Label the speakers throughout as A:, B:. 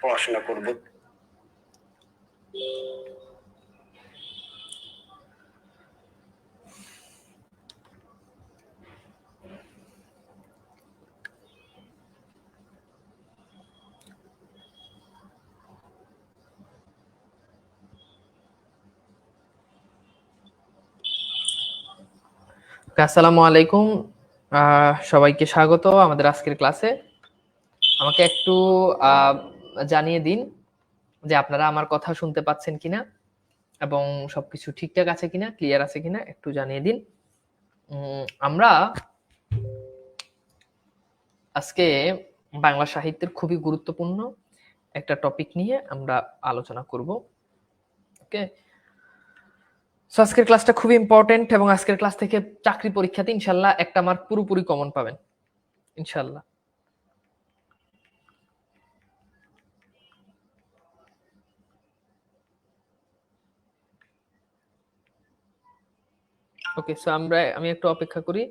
A: পড়াশোনা করব।
B: আসসালামু আলাইকুম, সবাইকে স্বাগত আমাদের আজকের ক্লাসে। আমাকে একটু জানিয়ে দিন যে আপনারা আমার কথা শুনতে পাচ্ছেন কিনা এবং সবকিছু ঠিকঠাক আছে কিনা, ক্লিয়ার আছে কিনা একটু জানিয়ে দিন। আমরা আজকে বাংলা সাহিত্যের খুবই গুরুত্বপূর্ণ একটা টপিক নিয়ে আমরা আলোচনা করব। ওকে, সো আজকের ক্লাসটা খুবই ইম্পর্টেন্ট এবং আজকের ক্লাস থেকে চাকরি পরীক্ষাতে ইনশাল্লাহ একটা মার্ক পুরোপুরি কমন পাবেন ইনশাল্লাহ। ওকে, সো আমি একটু অপেক্ষা করি,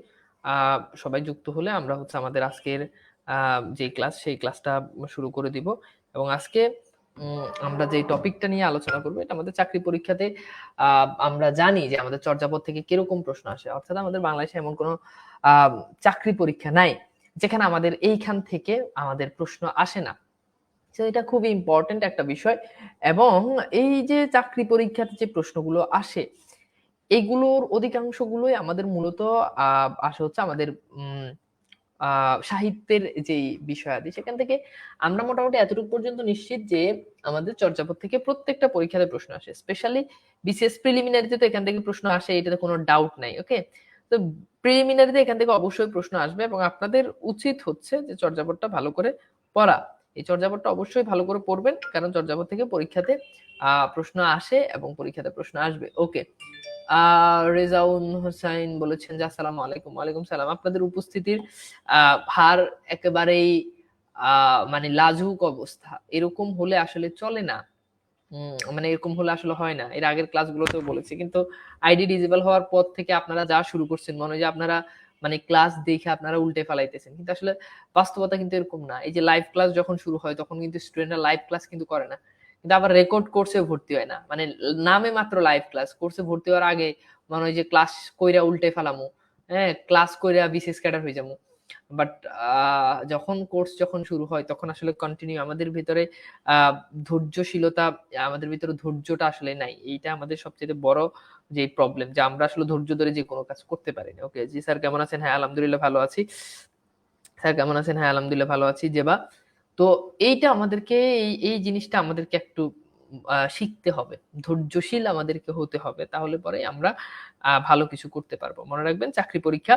B: সবাই যুক্ত হলে আমরা হচ্ছে আমাদের আজকের যে ক্লাস সেই ক্লাসটা শুরু করে দিব। এবং আজকে আমরা যে টপিকটা নিয়ে আলোচনা করবো এটা আমাদের চাকরি পরীক্ষাতে আমরা জানি যে আমাদের চর্যাপদ থেকে কিরকম প্রশ্ন আসে, অর্থাৎ আমাদের বাংলাদেশে এমন কোনো চাকরি পরীক্ষা নাই যেখানে আমাদের এইখান থেকে আমাদের প্রশ্ন আসে না। এটা খুবই ইম্পর্টেন্ট একটা বিষয়। এবং এই যে চাকরি পরীক্ষাতে যে প্রশ্নগুলো আসে এগুলোর অধিকাংশগুলোই আমাদের মূলত আসে হচ্ছে আমাদের সাহিত্যের যে বিষয়াদি, সেখান থেকে আমরা মোটামুটি এতটুকু পর্যন্ত নিশ্চিত যে আমাদের চর্যাপদ থেকে প্রত্যেকটা পরীক্ষাতে প্রশ্ন আসে। স্পেশালি বিসিএস প্রিলিমিনারিতে তো এখান থেকে প্রশ্ন আসে, এটাতে কোনো ডাউট নাই। ওকে, তো প্রিলিমিনারিতে এখান থেকে অবশ্যই প্রশ্ন আসবে এবং আপনাদের উচিত হচ্ছে যে চর্যাপদটা ভালো করে পড়া। এই চর্যাপদটা অবশ্যই ভালো করে পড়বেন, কারণ চর্যাপদ থেকে পরীক্ষাতে প্রশ্ন আসে এবং পরীক্ষাতে প্রশ্ন আসবে। ওকে, রেজাউন হোসাইন বলেছেন যে আসসালামু আলাইকুম। ওয়ালাইকুম সালাম। আপনাদের উপস্থিতির ভার একেবারেই মানে লাজুক অবস্থা, এরকম হলে আসলে চলে না। মানে এরকম হলে আসলে হয় না। এর আগের ক্লাসগুলোতেও বলেছি, কিন্তু আইডি ডিজেবল হওয়ার পর থেকে আপনারা যা শুরু করছেন মনে হয় যে আপনারা মানে ক্লাস দেখে আপনারা উল্টে ফেলাইতেছেন, কিন্তু আসলে বাস্তবতা কিন্তু এরকম না। এই যে লাইভ ক্লাস যখন শুরু হয় তখন কিন্তু স্টুডেন্টরা লাইভ ক্লাস কিন্তু করে না, কিন্তু আবার রেকর্ড কোর্সে ভর্তি হয় না। মানে নামে মাত্র লাইভ ক্লাস, কোর্সে ভর্তি হওয়ার আগে মনে হয় যে ক্লাস কইরা উল্টে ফেলামু, হ্যাঁ ক্লাস কইরা বিসিএস ক্যাডার হয়ে যাবো। বাট যখন কোর্স যখন শুরু হয় তখন আসলে কন্টিনিউ আমাদের ভিতরে ধৈর্যশীলতা, আমাদের ভিতরে ধৈর্যটা আসলে নাই। এইটা আমাদের সবচেয়ে বড় যে প্রবলেম, যে আমরা আসলে ধৈর্য ধরে যে কোনো কাজ করতে পারি না। ওকে, জি স্যার কেমন আছেন? হ্যাঁ আলহামদুলিল্লাহ ভালো আছি। স্যার কেমন আছেন? হ্যাঁ আলহামদুলিল্লাহ ভালো আছি। জেবা, তো এইটা আমাদেরকে এই জিনিসটা আমাদেরকে একটু শিখতে হবে, ধৈর্যশীল আমাদেরকে হতে হবে, তাহলে পরে আমরা ভালো কিছু করতে পারবো। মনে রাখবেন চাকরি পরীক্ষা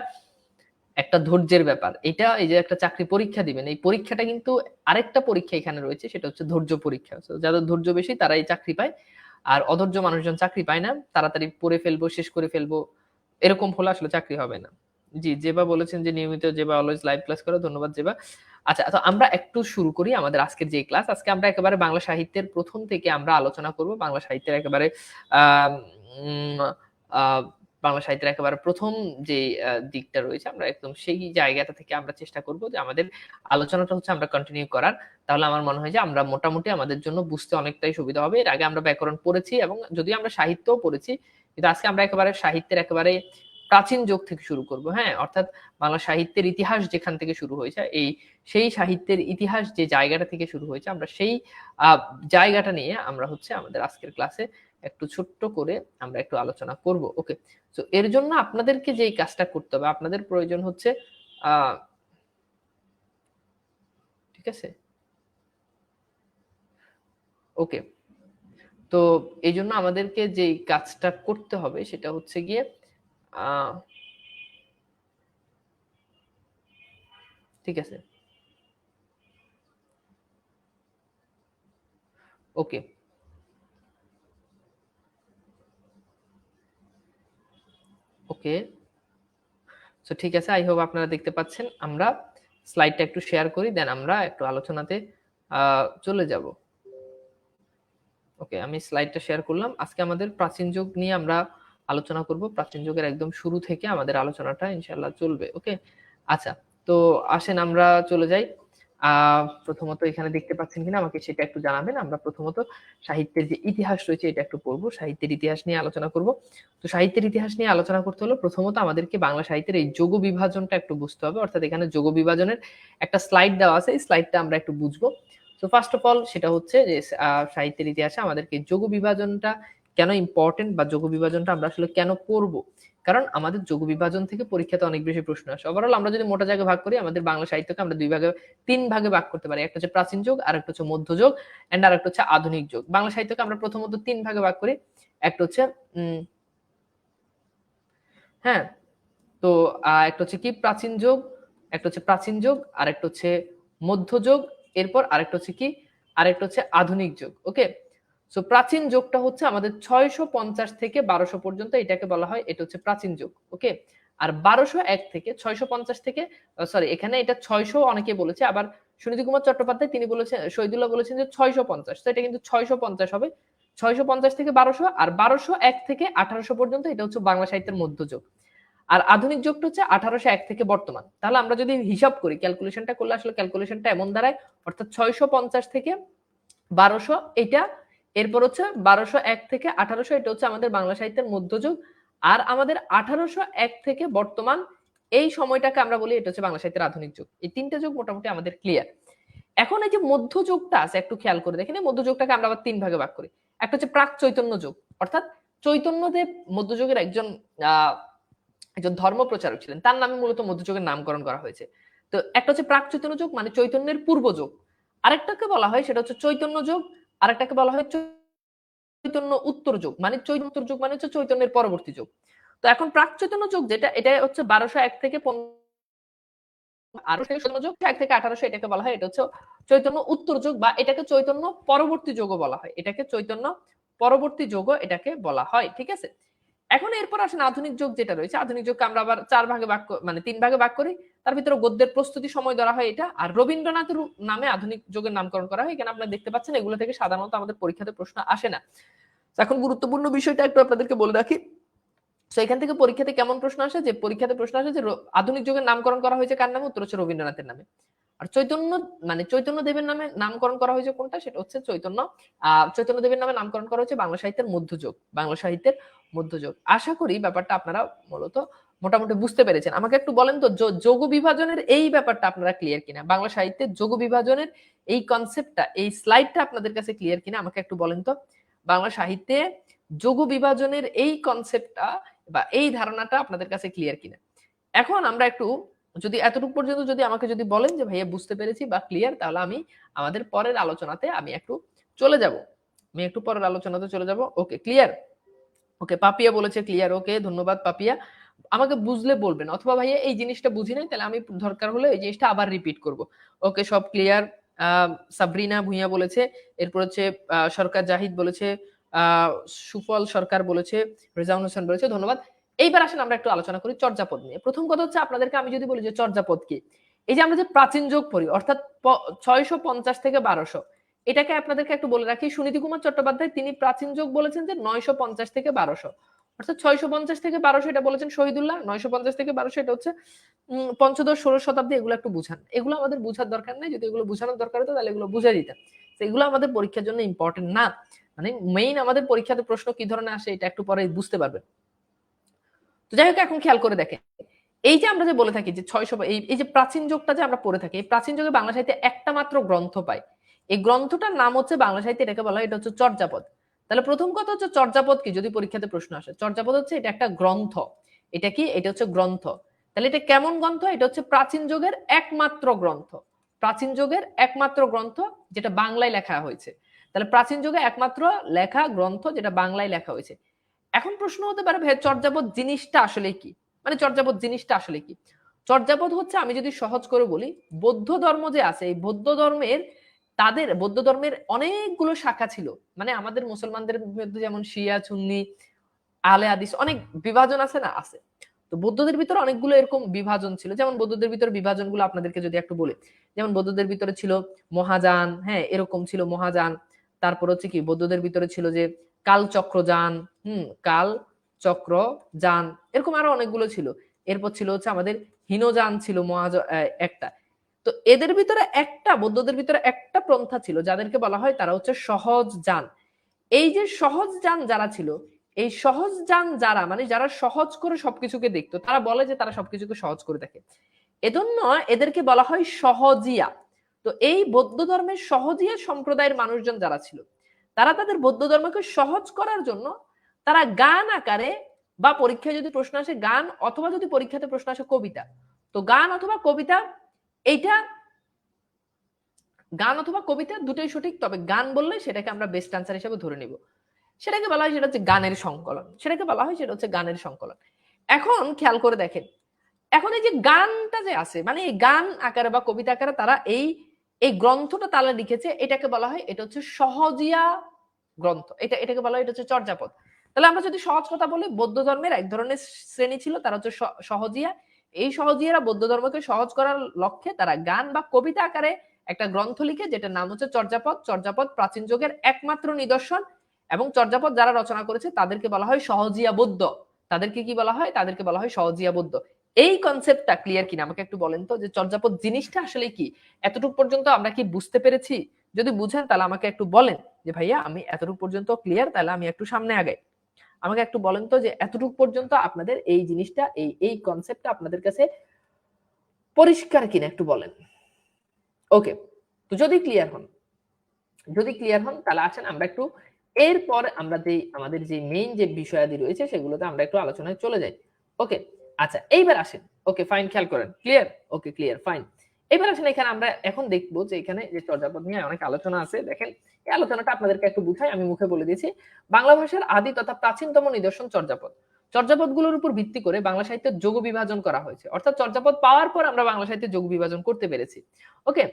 B: একটা ধৈর্যের ব্যাপার। এটা এই যে একটা চাকরি পরীক্ষা দিবেন, এই পরীক্ষাটা কিন্তু আরেকটা পরীক্ষা এখানে রয়েছে, সেটা হচ্ছে ধৈর্য পরীক্ষা। তো যাদের ধৈর্য বেশি তারাই চাকরি পায়, আর অধৈর্য মানুষজন চাকরি পায় না। তাড়াতাড়ি পড়ে ফেলবো, শেষ করে ফেলবো, এরকম হলে আসলে চাকরি হবে না। জি, জেবা বলেছেন যে নিয়মিত জেবা অলওয়েজ লাইভ ক্লাস করে, ধন্যবাদ জেবা। আচ্ছা, তো আমরা একটু শুরু করি আমাদের আজকের যে ক্লাস। আজকে আমরা একেবারে বাংলা সাহিত্যের প্রথম থেকে আমরা আলোচনা করব। বাংলা সাহিত্যের একেবারে আহ উম আহ বাংলা সাহিত্যের একেবারে প্রথম যে দিকটা রয়েছে, আমরা একদম সেই জায়গাটা থেকে আমরা চেষ্টা করব যে আমাদের আলোচনাটা হচ্ছে আমরা কন্টিনিউ করার। তাহলে আমার মনে হয় যে আমরা মোটামুটি আমাদের জন্য বুঝতে অনেকটাই সুবিধা হবে। এর আগে আমরা ব্যাকরণ পড়েছি এবং যদি আমরা সাহিত্যও পড়েছি, কিন্তু আজকে আমরা একেবারে সাহিত্যের একেবারে প্রাচীন যুগ থেকে শুরু করব। হ্যাঁ, অর্থাৎ বাংলা সাহিত্যের ইতিহাস যেখান থেকে শুরু হয়েছে, সেই সাহিত্যের ইতিহাস যে জায়গাটা থেকে শুরু হয়েছে, আমরা সেই জায়গাটা নিয়ে আমরা হচ্ছে আমাদের আজকের ক্লাসে একটু ছোট্ট করে আমরা একটু আলোচনা করব। ওকে, তো এর জন্য আপনাদেরকে যেই কাজটা করতে হবে, আপনাদের প্রয়োজন হচ্ছে ঠিক আছে, ওকে, তো এই জন্য আমাদেরকে যেই কাজটা করতে হবে সেটা হচ্ছে গিয়ে ঠিক আছে, ওকে, ওকে, তো ঠিক আছে, আই হোপ আপনারা দেখতে পাচ্ছেন। আমরা স্লাইডটা একটু শেয়ার করি, দেন আমরা একটু আলোচনাতে চলে যাব। ওকে, আমি স্লাইডটা শেয়ার করলাম। আজকে আমাদের প্রাচীন যুগ নিয়ে আমরা আলোচনা করব। প্রাচীন যুগের একদম শুরু থেকে আমাদের আলোচনাটা ইনশাআল্লাহ চলবে। ওকে, আচ্ছা, তো আসেন আমরা চলে যাই। প্রথমত এখানে দেখতে পাচ্ছেন কিনা আমাকে সেটা একটু জানাবেন। আমরা প্রথমত সাহিত্যের যে ইতিহাস রয়েছে এটা একটু পড়বো, সাহিত্যের ইতিহাস নিয়ে আলোচনা করব। তো সাহিত্যের ইতিহাস নিয়ে আলোচনা করতে হলে প্রথমত আমাদেরকে বাংলা সাহিত্যের এই যোগ বিভাজনটা একটু বুঝতে হবে, অর্থাৎ এখানে যোগ বিভাজনের একটা স্লাইড দেওয়া আছে, এই স্লাইডটা আমরা একটু বুঝবো। তো ফার্স্ট অফ অল সেটা হচ্ছে যে সাহিত্যের ইতিহাসে আমাদেরকে যোগ বিভাজনটা কেন ইম্পর্টেন্ট বা যোগ বিভাজনটা আমরা আসলে কেন করব, কারণ আমাদের যোগ বিভাজন থেকে পরীক্ষাতে অনেক বেশি প্রশ্ন আসে। ওভারঅল আমরা যদি মোটা জায়গায় ভাগ করি, আমাদের বাংলা সাহিত্যকে আমরা তিন ভাগে ভাগ করতে পারি। একটা হচ্ছে প্রাচীন যুগ, আর একটা হচ্ছে মধ্যযুগ, এন্ড আর একটা হচ্ছে আধুনিক যুগ। বাংলা সাহিত্যকে আমরা প্রথমত তিন ভাগে ভাগ করি। একটা হচ্ছে হ্যাঁ, তো একটা হচ্ছে কি প্রাচীন যুগ, একটা হচ্ছে প্রাচীন যুগ, আর একটা হচ্ছে মধ্যযুগ, এরপর আরেকটা হচ্ছে কি, আরেকটা হচ্ছে আধুনিক যুগ। ওকে, সো প্রাচীন যুগটা হচ্ছে আমাদের 650 থেকে 1200 পর্যন্ত, এটাকে বলা হয়, এটা হচ্ছে প্রাচীন যুগ। ওকে, আর 1201 থেকে 650 থেকে, সরি এখানে এটা 600 অনেকে বলেছে, আবার সুনীতি কুমার চট্টোপাধ্যায় তিনি বলেছেন, শহীদুল্লাহ বলেছেন যে 650, তো এটা কিন্তু 650 হবে। 650 থেকে 1200, আর 1201 থেকে 1800 পর্যন্ত এটা হচ্ছে বাংলা সাহিত্যের মধ্যযুগ। আর আধুনিক যুগটা হচ্ছে 1801 থেকে বর্তমান। তাহলে আমরা যদি হিসাব করি, ক্যালকুলেশনটা করলে আসলে ক্যালকুলেশনটা এমন দাঁড়ায়, অর্থাৎ 650 থেকে 1200 এটা, এরপর হচ্ছে 1201 থেকে 1800 এটা হচ্ছে আমাদের বাংলা সাহিত্যের মধ্যযুগ, আর আমাদের 1801 থেকে বর্তমান এই সময়টাকে আমরা বলি এটা হচ্ছে বাংলা সাহিত্যের আধুনিক যুগ। এই তিনটা যুগ মোটামুটি আমাদের ক্লিয়ার। এখন এই যে মধ্যযুগটা আছে একটু খেয়াল করে দেখেন, এই মধ্যযুগটাকে আমরা আবার তিন ভাগে ভাগ করি। একটা হচ্ছে প্রাক চৈতন্য যুগ, অর্থাৎ চৈতন্যদেব মধ্যযুগের একজন ধর্ম প্রচারক ছিলেন, তার নামে মূলত মধ্যযুগের নামকরণ করা হয়েছে। তো একটা হচ্ছে প্রাক চৈতন্য যুগ, মানে চৈতন্যের পূর্ব যুগ। আরেকটাকে বলা হয় সেটা হচ্ছে চৈতন্য যুগ, আরেকটাকে বলা হয় চৈতন্য উত্তর যুগ, মানে চৈতন্য উত্তর যুগ মানে হচ্ছে চৈতন্যের পরবর্তী যুগ। তো এখন প্রাক চৈতন্য যুগ যেটা, এটা হচ্ছে 1201 থেকে 1800 যুগ, 1 থেকে 1800 এটাকে বলা হয় এটা হচ্ছে চৈতন্য উত্তর যুগ, বা এটাকে চৈতন্য পরবর্তী যুগও বলা হয়, এটাকে চৈতন্য পরবর্তী যুগও এটাকে বলা হয়। ঠিক আছে, এখন এরপর আসেন আধুনিক যুগ যেটা রয়েছে। আধুনিক যুগকে আমরা আবার চার ভাগে ভাগ, মানে তিন ভাগে ভাগ করি। তার ভিতরে গদ্যের প্রস্তুতি সময় ধরা হয় এটা, আর রবীন্দ্রনাথের নামে আধুনিক যুগের নামকরণ করা হয়। এখানে আপনারা দেখতে পাচ্ছেন এগুলো থেকে সাধারণত আমাদের পরীক্ষাতে প্রশ্ন আসে না। এখন গুরুত্বপূর্ণ বিষয়টা একটু আপনাদেরকে বলে রাখি। তো এখান থেকে পরীক্ষাতে কেমন প্রশ্ন আসে, যে পরীক্ষাতে প্রশ্ন আসে যে আধুনিক যুগের নামকরণ করা হয়েছে কার নামে, উত্তর হচ্ছে রবীন্দ্রনাথের নামে। আর চৈতন্য, মানে চৈতন্য দেবের নামে নামকরণ করা হয়েছে কোনটা, সেটা হচ্ছে চৈতন্য দেবের নামে নামকরণ করা হয়েছে বাংলা সাহিত্যের মধ্যযুগ, বাংলা সাহিত্যের মধ্যযুগ। আশা করি ব্যাপারটা আপনারা মূলত মোটামুটি বুঝতে পেরেছেন। আমাকে একটু বলেন তো, যোগ বিভাজনের এই ব্যাপারটা আপনারা ক্লিয়ার কিনা, বাংলা সাহিত্যের যোগ বিভাজনের এই কনসেপ্টটা, এই স্লাইডটা আপনাদের কাছে ক্লিয়ার কিনা আমাকে একটু বলেন তো। বাংলা সাহিত্যে যোগ বিভাজনের এই কনসেপ্টটা বা এই ধারণাটা আপনাদের কাছে ক্লিয়ার কিনা। এখন আমরা একটু যদি এতটুকু পর্যন্ত যদি আমাকে যদি বলেন যে ভাইয়া বুঝতে পেরেছি বা ক্লিয়ার, তাহলে আমি আমাদের পরের আলোচনাতে আমি একটু চলে যাব, আমি একটু পরের আলোচনাতে চলে যাব। ওকে, ক্লিয়ার? ওকে, পাপিয়া বলেছে ক্লিয়ার। ওকে, ধন্যবাদ পাপিয়া। আমাকে বুঝলে বলবেন, অথবা ভাইয়া এই জিনিসটা বুঝি নাই, তাহলে আমি দরকার হলে এই জিনিসটা আবার রিপিট করব। ওকে, সব ক্লিয়ার। সাবরিনা ভুঁইয়া বলেছে, এরপর হচ্ছে সরকার জাহিদ বলেছে, আহ সুফল সরকার বলেছে, রেজাউল হোসেন বলেছে, ধন্যবাদ। এইবার আসেন আমরা একটু আলোচনা করি চর্যাপদ নিয়ে। প্রথম কথা হচ্ছে আপনাদেরকে আমি যদি বলি যে চর্যাপদ কি, এই যে আমরা যে প্রাচীন যুগ পড়ি, অর্থাৎ 650 থেকে 1200, এটাকে আপনাদেরকে একটু বলে রাখি, সুনীতি কুমার চট্টোপাধ্যায় তিনি প্রাচীন যুগ বলেছেন যে 950 থেকে 1200, অর্থাৎ 650 থেকে 1200 এটা বলেছেন শহীদুল্লাহ, 950 থেকে 1200 এটা হচ্ছে পঞ্চদশ ষোড়শ শতাব্দী। এগুলো একটু বুঝান, এগুলো আমাদের বুঝার দরকার নেই, যদি এগুলো বুঝানোর দরকার হতো তাহলে এগুলো বুঝে দিতাম। এগুলো আমাদের পরীক্ষার জন্য ইম্পর্টেন্ট না, মানে মেইন আমাদের পরীক্ষাতে প্রশ্ন কি ধরনের আসে এটা একটু পরে বুঝতে পারবেন। তো যাই হোক, এখন খেয়াল করে দেখেন, এই যে আমরা যে বলে থাকি যে 600, এই যে প্রাচীন যুগটা যে আমরা পড়ে থাকি, এই প্রাচীন যুগে বাংলা সাহিত্যে একটা মাত্র গ্রন্থ পাই। এই গ্রন্থটার নাম হচ্ছে বাংলা সাহিত্যে, এটাকে বলা হয় এটা হচ্ছে চর্যাপদ। তাহলে প্রথম কথা হচ্ছে চর্যাপদ কি, যদি পরীক্ষাতে প্রশ্ন আসে, চর্যাপদ হচ্ছে এটা একটা গ্রন্থ। এটা কি, এটা হচ্ছে গ্রন্থ। তাহলে এটা কেমন গ্রন্থ, এটা হচ্ছে প্রাচীন যুগের একমাত্র গ্রন্থ, প্রাচীন যুগের একমাত্র গ্রন্থ যেটা বাংলায় লেখা হয়েছে। তাহলে প্রাচীন যুগে একমাত্র লেখা গ্রন্থ যেটা বাংলায় লেখা হয়েছে। এখন প্রশ্ন হতে পারে ভাই চর্যাপদ জিনিসটা আসলে কি, মানে চর্যাপদ জিনিসটা আসলে কি। চর্যাপদ হচ্ছে, আমি যদি সহজ করে বলি, বৌদ্ধ ধর্ম যে আছে, এই বৌদ্ধ ধর্মের অনেকগুলো শাখা ছিল, মানে আমাদের মুসলমানদের মধ্যে যেমন শিয়া সুন্নি আহলে হাদিস অনেক বিভাজন আছে না, আছে। তো বৌদ্ধদের ভিতরে অনেকগুলো এরকম বিভাজন ছিল, যেমন বৌদ্ধদের ভিতরে বিভাজনগুলো আপনাদেরকে যদি একটু বলি, যেমন বৌদ্ধদের ভিতরে ছিল মহাযান, হ্যাঁ এরকম ছিল মহাযান। তারপর হচ্ছে কি বৌদ্ধদের ভিতরে ছিল যে কালচক্রযান, কাল চক্র যান, এরকম আরো অনেকগুলো ছিল। এরপর ছিল হচ্ছে আমাদের হীনযান ছিল একটা। তো তো এদের ভিতরে বৌদ্ধদের ভিতরে একটা পন্থা ছিল যাদেরকে বলা হয় তারা হচ্ছে সহজ যান। এই যে সহজ যান যারা ছিল, এই সহজ যান যারা মানে যারা সহজ করে সবকিছুকে দেখতো, তারা বলে যে তারা সবকিছুকে সহজ করে দেখে, এজন্য এদেরকে বলা হয় সহজিয়া। তো এই বৌদ্ধ ধর্মের সহজিয়া সম্প্রদায়ের মানুষজন যারা ছিল, তারা তাদের বৌদ্ধ ধর্মকে সহজ করার জন্য তারা গান আকারে বা পরীক্ষায় যদি প্রশ্ন আসে গান, অথবা যদি পরীক্ষাতে প্রশ্ন আসে কবিতা, তো গান অথবা কবিতা, এইটা গান অথবা কবিতা দুটোই সঠিক, তবে গান বললে সেটাকে আমরা বেস্ট আনসার হিসেবে ধরে নিব। সেটাকে বলা হয় সেটা হচ্ছে গানের সংকলন, সেটাকে বলা হয় সেটা হচ্ছে গানের সংকলন। এখন খেয়াল করে দেখেন, এখন এই যে গানটা যে আছে মানে এই গান আকারে বা কবিতা আকারে তারা এই এই গ্রন্থটা তারা লিখেছে, এটাকে বলা হয় এটা হচ্ছে সহজিয়া গ্রন্থ, এটাকে বলা হয় এটা হচ্ছে চর্যাপদ। তাহলে আমরা যদি সহজ কথা বলি, বৌদ্ধ ধর্মের এক ধরনের শ্রেণী ছিল তারা হচ্ছে সহজিয়া। এই সহজিয়ারা বৌদ্ধ ধর্মকে সহজ করার লক্ষ্যে তারা গান বা কবিতা আকারে একটা গ্রন্থ লিখে, যেটার নাম হচ্ছে চর্যাপদ। চর্যাপদ প্রাচীন যুগের একমাত্র নিদর্শন, এবং চর্যাপদ যারা রচনা করেছে তাদেরকে বলা হয় সহজিয়া বৌদ্ধ। তাদেরকে কি বলা হয়? তাদেরকে বলা হয় সহজিয়া বৌদ্ধ। এই কনসেপ্টটা ক্লিয়ার কিনা আমাকে একটু বলেন তো, যে চর্যাপদ জিনিসটা আসলে কি? এতটুকু পর্যন্ত আমরা কি বুঝতে পেরেছি? যদি বুঝেন তাহলে আমাকে একটু বলেন যে ভাইয়া আমি এতটুকু পর্যন্ত ক্লিয়ার, তাহলে আমি একটু সামনে আগাই। আমাকে একটু বলেন তো যে এতটুকু পর্যন্ত আপনাদের এই জিনিসটা, এই কনসেপ্টটা আপনাদের কাছে পরিষ্কার কিনা একটু বলেন। ওকে, তো যদি ক্লিয়ার হন তাহলে আসেন আমরা একটু এরপর আমরা আমাদের যে মেইন যে বিষয়াদি রয়েছে সেগুলোতে আমরা একটু আলোচনায় চলে যাই। ওকে, আচ্ছা এইবার আসেন। ওকে ফাইন, খেয়াল করেন, ক্লিয়ার? Okay clear, fine. এবার আসেন এখানে আমরা এখন দেখবো যে এখানে যে চর্যাপদ নিয়ে অনেক আলোচনা আছে। দেখেন এই আলোচনাটা আপনাদেরকে একটু বুঝাই, আমি মুখে বলে দিয়েছি। বাংলা ভাষার আদি তথা প্রাচীনতম নিদর্শন চর্যাপদ। চর্যাপদগুলোর উপর ভিত্তি করে বাংলা সাহিত্যের যোগ বিভাজন করা হয়েছে, অর্থাৎ চর্যাপদ পাওয়ার পর আমরা বাংলা সাহিত্যে যোগ বিভাজন করতে পেরেছি। ওকে,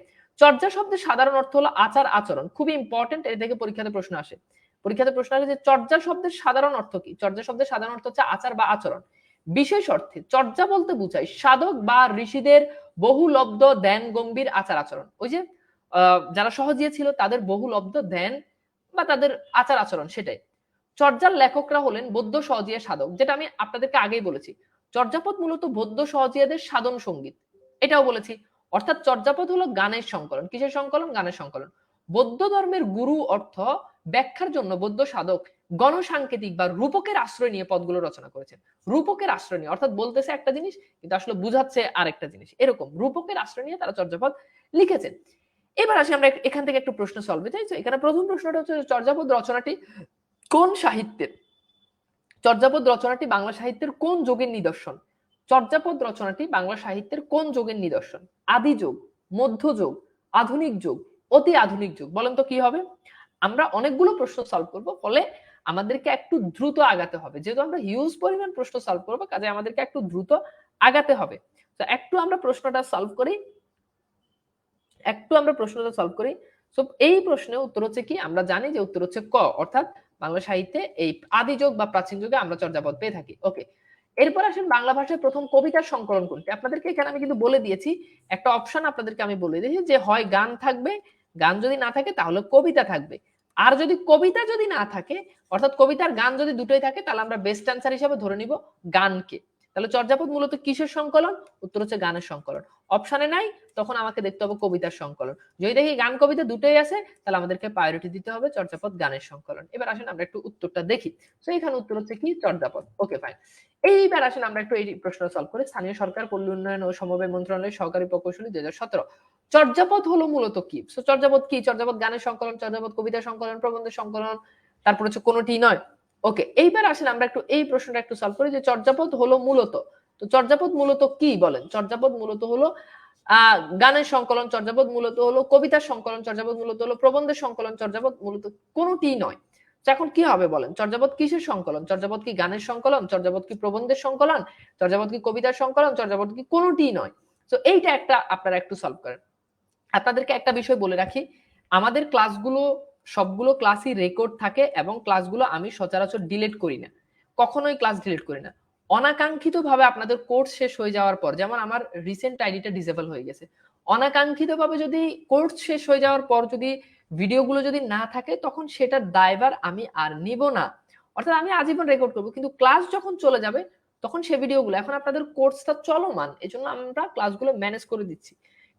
B: চর্যা শব্দের সাধারণ অর্থ হলো আচার আচরণ, খুবই ইম্পর্টেন্ট, এর থেকে পরীক্ষাতে প্রশ্ন আসে। পরীক্ষাতে প্রশ্ন আসে যে চর্যা শব্দের সাধারণ অর্থ কি? চর্যা শব্দের সাধারণ অর্থ হচ্ছে আচার বা আচরণ। বিশেষ অর্থে চর্যা বলতে বোঝায় সাধক বা ঋষিদের বহুলব্ধ ধ্যান গম্ভীর আচার আচরণ। ওই যে যারা সহজিয়া ছিল তাদের বহুলব্ধ ধ্যান বা তাদের আচার আচরণ, সেটাই। চর্যার লেখকরা হলেন বৌদ্ধ সহজিয়া সাধক, যেটা আমি আপনাদেরকে আগেই বলেছি। চর্যাপদ মূলত বৌদ্ধ সহজিয়াদের সাধন সঙ্গীত, এটাও বলেছি। অর্থাৎ চর্যাপদ হলো গানের সংকলন। কিসের সংকলন? গানের সংকলন। বৌদ্ধ ধর্মের গুরু অর্থ ব্যাখ্যার জন্য বৌদ্ধ সাধক গণসাংকেতিক বা রূপকের আশ্রয় নিয়ে পদগুলো রচনা করেছেন। রূপকের আশ্রয় নিয়ে, অর্থাৎ বলতেছে একটা জিনিস কিন্তু আসলে বুঝাচ্ছে আরেকটা জিনিস, এরকম রূপকের আশ্রয় নিয়ে তারা চর্যাপদ লিখেছেন। এবার আসি আমরা এখান থেকে একটু প্রশ্ন সলভে চাই। এখানে প্রথম প্রশ্নটা হচ্ছে চর্যাপদ রচনাটি কোন সাহিত্যের? চর্যাপদ রচনাটি বাংলা সাহিত্যের কোন যুগের নিদর্শন? চর্যাপদ রচনাটি বাংলা সাহিত্যের কোন যুগের নিদর্শন? আদি যুগ, মধ্যযুগ, আধুনিক যুগ, অতি আধুনিক যুগ? বলেন তো কি হবে? আমরা অনেকগুলো প্রশ্ন সলভ করব, ফলে আমাদেরকে একটু দ্রুত আগাতে হবে। যেহেতু আমরা হিউজ পরিমাণ প্রশ্ন সলভ করব, কাজে আমাদেরকে একটু দ্রুত আগাতে হবে। তো একটু আমরা প্রশ্নটা সলভ করি। সো এই প্রশ্নের উত্তর হচ্ছে কি? আমরা জানি যে উত্তর হচ্ছে ক, অর্থাৎ বাংলা সাহিত্যে এই আদি যুগ বা প্রাচীন যুগে আমরা চর্যাপদ পেয়ে থাকি। ওকে, এরপর আসেন বাংলা ভাষায় প্রথম কবিতার সংকলন কোনটি? আপনাদেরকে এখানে আমি কিন্তু বলে দিয়েছি, একটা অপশন আপনাদেরকে আমি বলে দিয়েছি যে হয় গান থাকবে, গান যদি না থাকে তাহলে কবিতা থাকবে। আর যদি কবিতা যদি না থাকে, অর্থাৎ কবিতার গান যদি দুটোই থাকে, তাহলে আমরা বেস্ট অ্যান্সার হিসেবে ধরে নিব গানকে। তাহলে চর্যাপদ মূলত কিসের সংকলন? উত্তর হচ্ছে গানের সংকলন। অপশনে নাই, তখন আমাকে দেখতে হবে কবিতার সংকলন। যদি দেখি গান কবিতা দুটোই আছে, তাহলে আমাদেরকে প্রায়োরিটি দিতে হবে চর্যাপদ গানের সংকলন। এবার আসেন আমরা একটু উত্তরটা দেখি। তো এখানে উত্তর হচ্ছে কি? চর্যাপদ। Okay fine. এইবার আসেন আমরা একটু এই প্রশ্ন সলভ করি। স্থানীয় সরকার, পল্লী উন্নয়ন ও সমবায় মন্ত্রণালয়ের সহকারী প্রকৌশলী 2017। চর্যাপদ হলো মূলত কি? সো চর্যাপদ কি? চর্যাপদ গানের সংকলন, চর্যাপদ কবিতা সংকলন, প্রবন্ধের সংকলন, তারপর হচ্ছে কোনোটি নয়। ওকে, এইবার আসেন আমরা একটু এই প্রশ্নটা একটু সলভ করি যে চর্যাপদ হলো মূলত, তো চর্যাপদ মূলত কি বলেন? চর্যাপদ মূলত হলো গানের সংকলন, চর্যাপদ মূলত হলো কবিতার সংকলন, চর্যাপদ মূলত হলো প্রবন্ধের সংকলন, চর্যাপদ মূলত কোনোটি নয়। এখন কি হবে বলেন? চর্যাপদ কিসের সংকলন? চর্যাপদ কি গানের সংকলন? চর্যাপদ কি প্রবন্ধের সংকলন? চর্যাপদ কি কবিতার সংকলন? চর্যাপদ কি কোনোটি নয়? তো এইটা একটা আপনারা একটু সলভ করেন। আপনাদেরকে একটা বিষয় বলে রাখি, আমাদের ক্লাসগুলো সবগুলো ক্লাসই রেকর্ড থাকে এবং ক্লাসগুলো আমি সচরাচর ডিলিট করি না, কখনোই ক্লাস ডিলিট করি না। অনাকাঙ্ক্ষিত ভাবে আপনাদের কোর্স শেষ হয়ে যাওয়ার পর, যেমন আমার রিসেন্ট আইডিটা ডিসেবল হয়ে গেছে, অনাকাঙ্ক্ষিত ভাবে যদি কোর্স শেষ হয়ে যাওয়ার পর যদি ভিডিওগুলো যদি না থাকে, তখন সেটার দায়ভার আমি আর নিব না। অর্থাৎ আমি আজীবন রেকর্ড করবো, কিন্তু ক্লাস যখন চলে যাবে তখন সে ভিডিওগুলো, এখন আপনাদের কোর্সটা চলমান, এজন্য আমরা ক্লাসগুলো ম্যানেজ করে দিচ্ছি।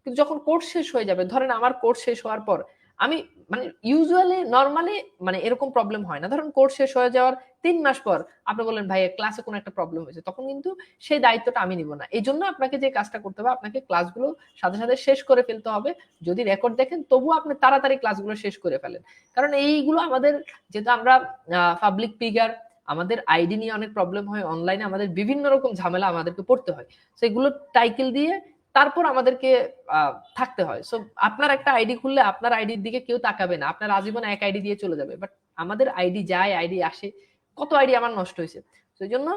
B: কিন্তু যখন কোর্স শেষ হয়ে যাবে, ধরেন আমার কোর্স শেষ হওয়ার পর আমি মানে ইউজুয়ালি নর্মালি মানে এরকম প্রবলেম হয় না। ধরেন কোর্স শেষ হয়ে যাওয়ার 3 মাস পর আপনি বললেন ভাই ক্লাসে কোনো একটা প্রবলেম হয়েছে, তখন কিন্তু সেই দায়িত্বটা আমি নিব না। এই জন্য আপনাকে যে কাজটা করতে হবে, আপনাকে ক্লাসগুলো সাথে সাথে শেষ করে ফেলতে হবে। যদি রেকর্ড দেখেন তবুও আপনি তাড়াতাড়ি ক্লাসগুলো শেষ করে ফেলেন, কারণ এইগুলো আমাদের, যেহেতু আমরা পাবলিক ফিগার, আমাদের আইডি নিয়ে অনেক প্রবলেম হয়, অনলাইনে আমাদের বিভিন্ন রকম ঝামেলা আমাদেরকে পড়তে হয়, সেগুলো টাইকেল দিয়ে তারপর আমাদেরকে থাকতে হয়। সো আপনার একটা আইডি খুললে আপনার আইডির দিকে কেউ তাকাবে না, আপনার আজীবন এক আইডি দিয়ে চলে যাবে। বাট আমাদের আইডি যায়, আইডি আসে, কত আইডি আমার নষ্ট হয়েছে। সেই জন্য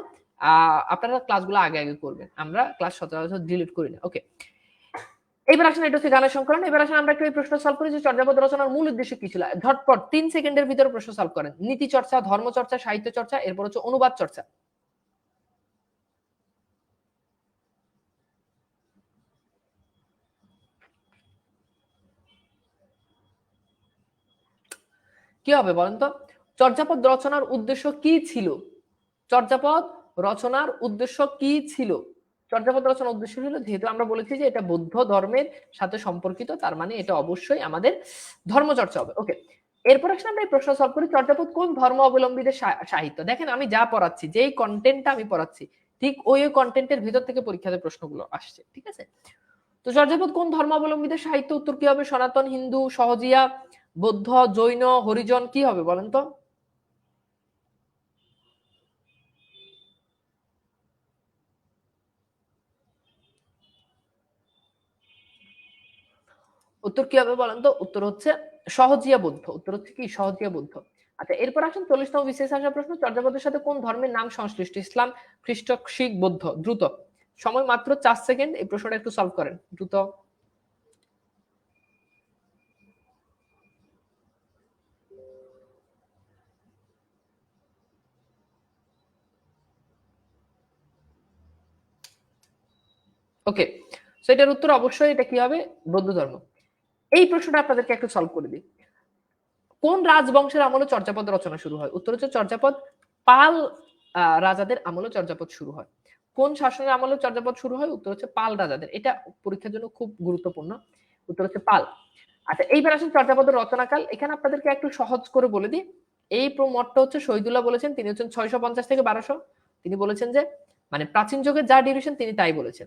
B: আপনারা ক্লাসগুলো আগে আগে করবেন, আমরা ক্লাস সচরাচর ডিলিট করি না। ওকে, এবার আসেন, এটা হচ্ছে গানের সংকলন। এবার আসেন আমরা একটু এই প্রশ্ন সলভ করি যে চর্যাপদ রচনার মূল উদ্দেশ্য কি ছিল। ঝটপট 3 সেকেন্ডের ভিতরে প্রশ্ন সলভ করেন। নীতি চর্চা, ধর্ম চর্চা, সাহিত্য চর্চা, এরপর হচ্ছে অনুবাদ চর্চা। কি হবে বলেন তো? চর্যাপদ রচনার উদ্দেশ্য কি ছিল? চর্যাপদ রচনার উদ্দেশ্য কি ছিল? চর্যাপদ রচনার উদ্দেশ্য ছিল, যেহেতু আমরা বলেছি যে এটা বৌদ্ধ ধর্মের সাথে সম্পর্কিত, তার মানে এটা অবশ্যই আমাদের ধর্মচর্চা হবে। ওকে, এরপর আসলে আমরা এই প্রশ্ন সলভ করি, চর্যাপদ কোন ধর্ম অবলম্বীদের সাহিত্য। দেখেন আমি যা পড়াচ্ছি, যেই কন্টেন্টটা আমি পড়াচ্ছি, ঠিক ওই কন্টেন্টের ভিতর থেকে পরীক্ষাতে প্রশ্নগুলো আসছে, ঠিক আছে? তো চর্যাপদ কোন ধর্মাবলম্বীদের সাহিত্য, উত্তর কি হবে? সনাতন, হিন্দু, সহজিয়া, বৌদ্ধ, জৈন, হরিজন, কি হবে বলেন তো? উত্তর কি হবে বলেন তো? উত্তর হচ্ছে সহজিয়া বৌদ্ধ। উত্তর হচ্ছে কি? সহজিয়া বৌদ্ধ। আচ্ছা, এরপর আসেন 40তম বিশেষ আসা প্রশ্ন, চর্যাপদের সাথে কোন ধর্মের নাম সংশ্লিষ্ট? ইসলাম, খ্রিস্ট, শিখ, বৌদ্ধ। দ্রুত, সময় মাত্র 4 সেকেন্ড, এই প্রশ্নটা একটু সলভ করেন দ্রুত। ওকে, সো এটার উত্তর অবশ্যই এটা কি হবে? বৌদ্ধ ধর্ম। এই প্রশ্নটা আপনাদেরকে একটু সলভ করে দিই। কোন রাজবংশের আমলে চর্যাপদ রচনা শুরু হয়? উত্তর হচ্ছে চর্যাপদ পাল রাজাদের আমলে চর্যাপদ শুরু হয়। কোন শাসনের আমলে চর্যাপদ শুরু হয়? উত্তর হচ্ছে পাল রাজাদের। এটা পরীক্ষার জন্য খুব গুরুত্বপূর্ণ। উত্তর হচ্ছে পাল। আচ্ছা, এইবার আসেন চর্যাপদের রচনাকাল। এখানে আপনাদেরকে একটু সহজ করে বলে দিই। এই মতটা হচ্ছে শহীদুল্লাহ বলেছেন, তিনি হচ্ছেন 650 থেকে 1200। তিনি বলেছেন যে মানে প্রাচীন যুগের যা ডিউরেশন তিনি তাই বলেছেন।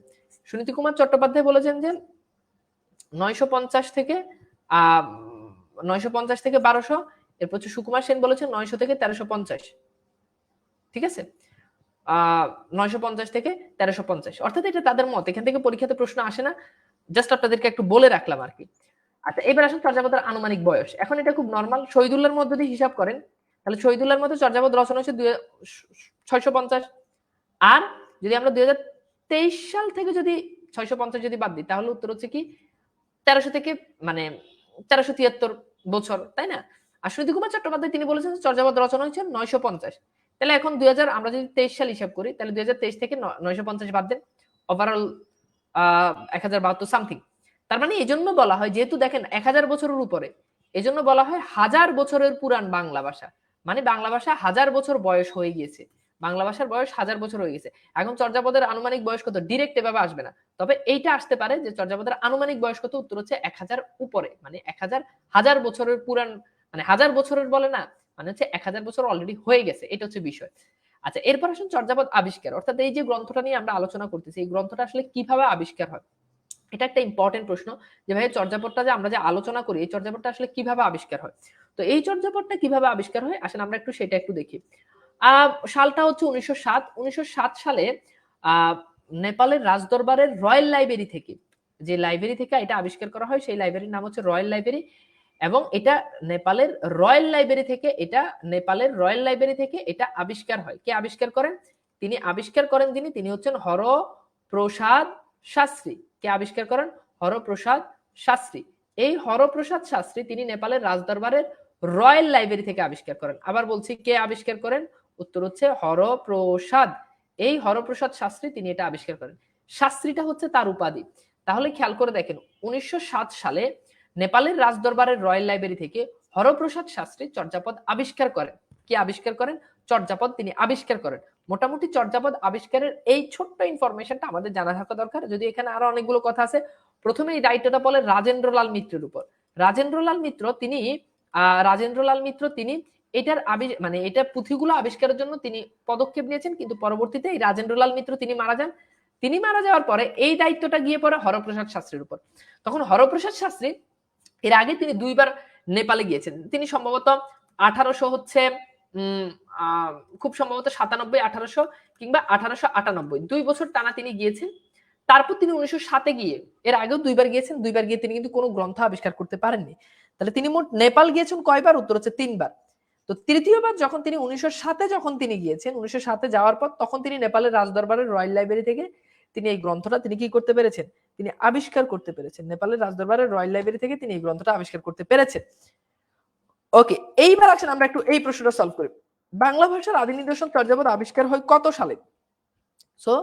B: সুনীতি কুমার চট্টোপাধ্যায় বলেছেন যে 950 থেকে 950 থেকে 1200। এরপর হচ্ছে সুকুমার সেন বলেছেন 900 থেকে 1350। ঠিক আছে, 950 থেকে 1350, অর্থাৎ এটা তাদের মত, এখান থেকে পরীক্ষাতে প্রশ্ন আসে না, জাস্ট আপনাদেরকে একটু বলে রাখলাম আর কি। আচ্ছা, এবার আসুন চর্যাপদের আনুমানিক বয়স। এখন এটা খুব নর্মাল, শহীদুল্লাহর মধ্যে দিয়ে হিসাব করেন, তাহলে শহীদুল্লাহর মধ্যে চর্যাপদ রচনা হচ্ছে 650। আর যদি আমরা 2023 সাল থেকে যদি 650 যদি বাদ দিই, তাহলে উত্তর হচ্ছে কি 1300 থেকে মানে 1373 বছর, তাই না? আর সুনীতি কুমার চট্টোপাধ্যায় তিনি বলেছেন চর্যাপদ রচনা হচ্ছে 950। তাহলে এখন 2000 আমরা যদি 23 সাল হিসাব করি, তাহলে 2023 থেকে 950 বাদ দেন, ওভারঅল 1072 সামথিং। তার মানে এই জন্য বলা হয়, যেহেতু দেখেন 1000 বছরের উপরে, এই জন্য বলা হয় 1000 বছরের পুরান বাংলা ভাষা। মানে বাংলা ভাষা 1000 বছর বয়স হয়ে গিয়েছে, বাংলা ভাষার বয়স 1000 বছর হয়ে গেছে। এখন চর্যাপদের আনুমানিক বয়স কত? ডিরেক্ট এভাবে আসবে না, তবে এইটা আসতে পারে যে চর্যাপদের আনুমানিক বয়স কত। উত্তর হচ্ছে 1000 উপরে, মানে 1000, 1000 বছরের পুরান, মানে 1000 বছরের বলে না, মানে হচ্ছে 1000 বছর অলরেডি হয়ে গেছে, এটা হচ্ছে বিষয়। আচ্ছা, এরপর আসুন চর্যাপদ আবিষ্কার, অর্থাৎ এই যে গ্রন্থটা নিয়ে আমরা আলোচনা করতেছি, এই গ্রন্থটা আসলে কিভাবে আবিষ্কার হয়। এটা একটা ইম্পর্টেন্ট প্রশ্ন যে ভাই চর্যাপদটা যে আমরা যে আলোচনা করি, এই চর্যাপদটা আসলে কিভাবে আবিষ্কার হয়। তো এই চর্যাপদটা কিভাবে আবিষ্কার হয়, আসেন আমরা একটু সেটা একটু দেখি। সালটা হচ্ছে 1907। 1907 সালে নেপালের রাজদরবারের রয়্যাল লাইব্রেরি থেকে, যে লাইব্রেরি থেকে এটা আবিষ্কার করা হয়, সেই লাইব্রেরির নাম হচ্ছে রয়্যাল লাইব্রেরি। এবং এটা নেপালের রয়্যাল লাইব্রেরি থেকে, এটা নেপালের রয়্যাল লাইব্রেরি থেকে এটা আবিষ্কার হয়। কে আবিষ্কার করেন? তিনি আবিষ্কার করেন তিনি হচ্ছেন হরপ্রসাদ শাস্ত্রী। কে আবিষ্কার করেন? হরপ্রসাদ শাস্ত্রী। এই হরপ্রসাদ শাস্ত্রী তিনি নেপালের রাজদরবারের রয়্যাল লাইব্রেরি থেকে আবিষ্কার করেন। আবার বলছি, কে আবিষ্কার করেন? উত্তর হচ্ছে হরপ্রসাদ। এই হরপ্রসাদ শাস্ত্রী তিনি এটা আবিষ্কার করেন। শাস্ত্রীটা হচ্ছে তার উপাধি। তাহলে খেয়াল করে দেখেন, 1907 সালে নেপালের রাজদরবারের রয়্যাল লাইব্রেরি থেকে হরপ্রসাদ শাস্ত্রী চর্যাপদ আবিষ্কার করেন। কি আবিষ্কার করেন? চর্যাপদ তিনি আবিষ্কার করেন। মোটামুটি চর্যাপদ আবিষ্কারের এই ছোট্ট ইনফরমেশনটা আমাদের জানা থাকা দরকার, যদি এখানে আরো অনেকগুলো কথা আছে প্রথমে এই দায়িত্বটা বলে রাজেন্দ্রলাল মিত্রের উপর। রাজেন্দ্রলাল মিত্র তিনি এটার মানে এটা পুঁথিগুলো আবিষ্কারের জন্য তিনি পদক্ষেপ নিয়েছেন, কিন্তু পরবর্তীতে এই রাজেন্দ্রলাল মিত্র তিনি মারা যান। তিনি মারা যাওয়ার পরে এই দায়িত্বটা গিয়ে পড়ে হরপ্রসাদ শাস্ত্রীর উপর। তখন হরপ্রসাদ শাস্ত্রী এর আগে তিনি 2 বার নেপালে গিয়েছেন। তিনি সম্ভবত 1800 হচ্ছে খুব সম্ভবত 97, 1800 কিংবা 1898 2 বছর টানা তিনি গিয়েছেন। তারপর তিনি 1907 গিয়ে, এর আগেও 2 বার গিয়েছেন, 2 বার গিয়ে তিনি কিন্তু কোনো গ্রন্থ আবিষ্কার করতে পারেননি। তাহলে তিনি মোট নেপাল গিয়েছেন কয়বার? উত্তর হচ্ছে 3 বার। তো তৃতীয়বার যখন তিনি 1907 যখন তিনি গিয়েছেন, 1907 যাওয়ার পর তখন তিনি নেপালের রাজদরবারের রয়্যাল লাইব্রেরি থেকে তিনি এই গ্রন্থটা তিনি কি করতে পেরেছেন? তিনি আবিষ্কার করতে পেরেছেন। নেপালের রাজদরবারের রয়্যাল লাইব্রেরি থেকে তিনি এই গ্রন্থটা আবিষ্কার করতে পেরেছেন। ওকে, এইবার আসেন আমরা একটু এই প্রশ্নটা সলভ করি। বাংলা ভাষার আদি নিদর্শন চর্যাপদ আবিষ্কার হয় কত সালে? সো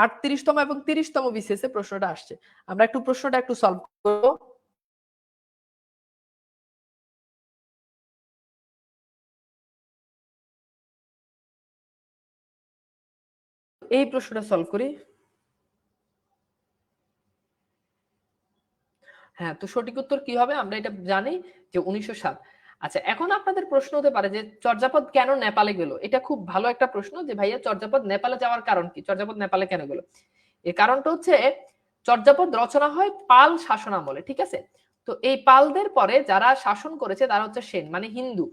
B: 38তম এবং 30তম বিসিএস এ প্রশ্নটা আসছে। আমরা একটু প্রশ্নটা একটু সলভ করব। এই প্রশ্নটা সলভ করি। হ্যাঁ, তো সঠিক উত্তর কি হবে? আমরা এটা জানি যে 1907। আচ্ছা, এখন আপনাদের প্রশ্ন হতে পারে যে চর্যাপদ কেন নেপালে গেল? এটা খুব ভালো একটা প্রশ্ন যে ভাইয়া চর্যাপদ নেপালে যাওয়ার কারণ কি? চর্যাপদ নেপালে কেন গেল? এর কারণটা হচ্ছে চর্যাপদ রচনা হয় পাল শাসন আমলে, ঠিক আছে? তো এই পালদের পরে যারা শাসন করেছে তারা হচ্ছে সেন, মানে হিন্দু।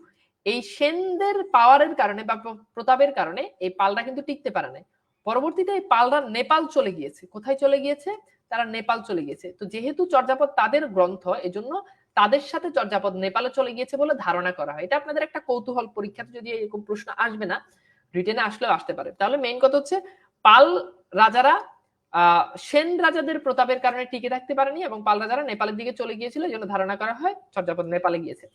B: এই সেনদের পাওয়ারের কারণে বা প্রতাপের কারণে এই পালরা কিন্তু টিকতে পারে না। পরবর্তীতে এই পালরা নেপাল চলে গিয়েছে। কোথায় চলে গিয়েছে? তারা নেপাল চলে গিয়েছে। তো যেহেতু চর্যাপদ তাদের গ্রন্থ, এজন্য তাদের সাথে চর্যাপদ নেপালে চলে গিয়েছে বলে ধারণা করা হয়। এটা আপনাদের একটা কৌতূহল, পরীক্ষাতে যদি এরকম প্রশ্ন আসবে না, রিটেনে আসলেও আসতে পারে। তাহলে মেইন কথা হচ্ছে পাল রাজারা সেন রাজাদের প্রতাপের কারণে টিকে থাকতে পারেনি এবং পাল রাজারা নেপালের দিকে চলে গিয়েছিল, এই জন্য ধারণা করা হয় চর্যাপদ নেপালে গিয়েছে।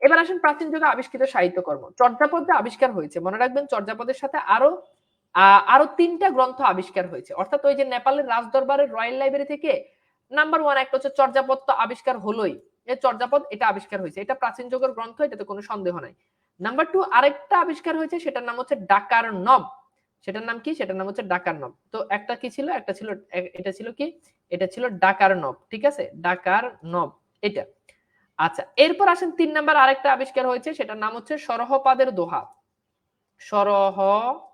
B: এবার আসেন প্রাচীন যুগে আবিষ্কৃত সাহিত্যকর্ম। চর্যাপদ আবিষ্কার হয়েছে, মনে রাখবেন চর্যাপদের সাথে আরো 3টা গ্রন্থ আবিষ্কার হয়েছে। অর্থাৎ ওই যে নেপালের রাজদরবারের রয়্যাল লাইব্রেরি থেকে নাম্বার 1 একটা হচ্ছে চর্যাপদ তো আবিষ্কার হলোই, এই চর্যাপদ এটা আবিষ্কার হয়েছে, এটা প্রাচীন যুগের গ্রন্থ, এটাতে কোনো সন্দেহ নাই। নাম্বার 2 আরেকটা আবিষ্কার হয়েছে, সেটার নাম হচ্ছে ডাকার নব। সেটার নাম কি? সেটার নাম হচ্ছে ডাকার নব। তো একটা কি ছিল? একটা ছিল, এটা ছিল কি? এটা ছিল ডাকার নব, ঠিক আছে? ডাকার নব এটা। আচ্ছা, এরপর আসেন 3 নাম্বার আরেকটা আবিষ্কার হয়েছে, সেটার নাম হচ্ছে সরহপাদের দোহা। সরহপাদের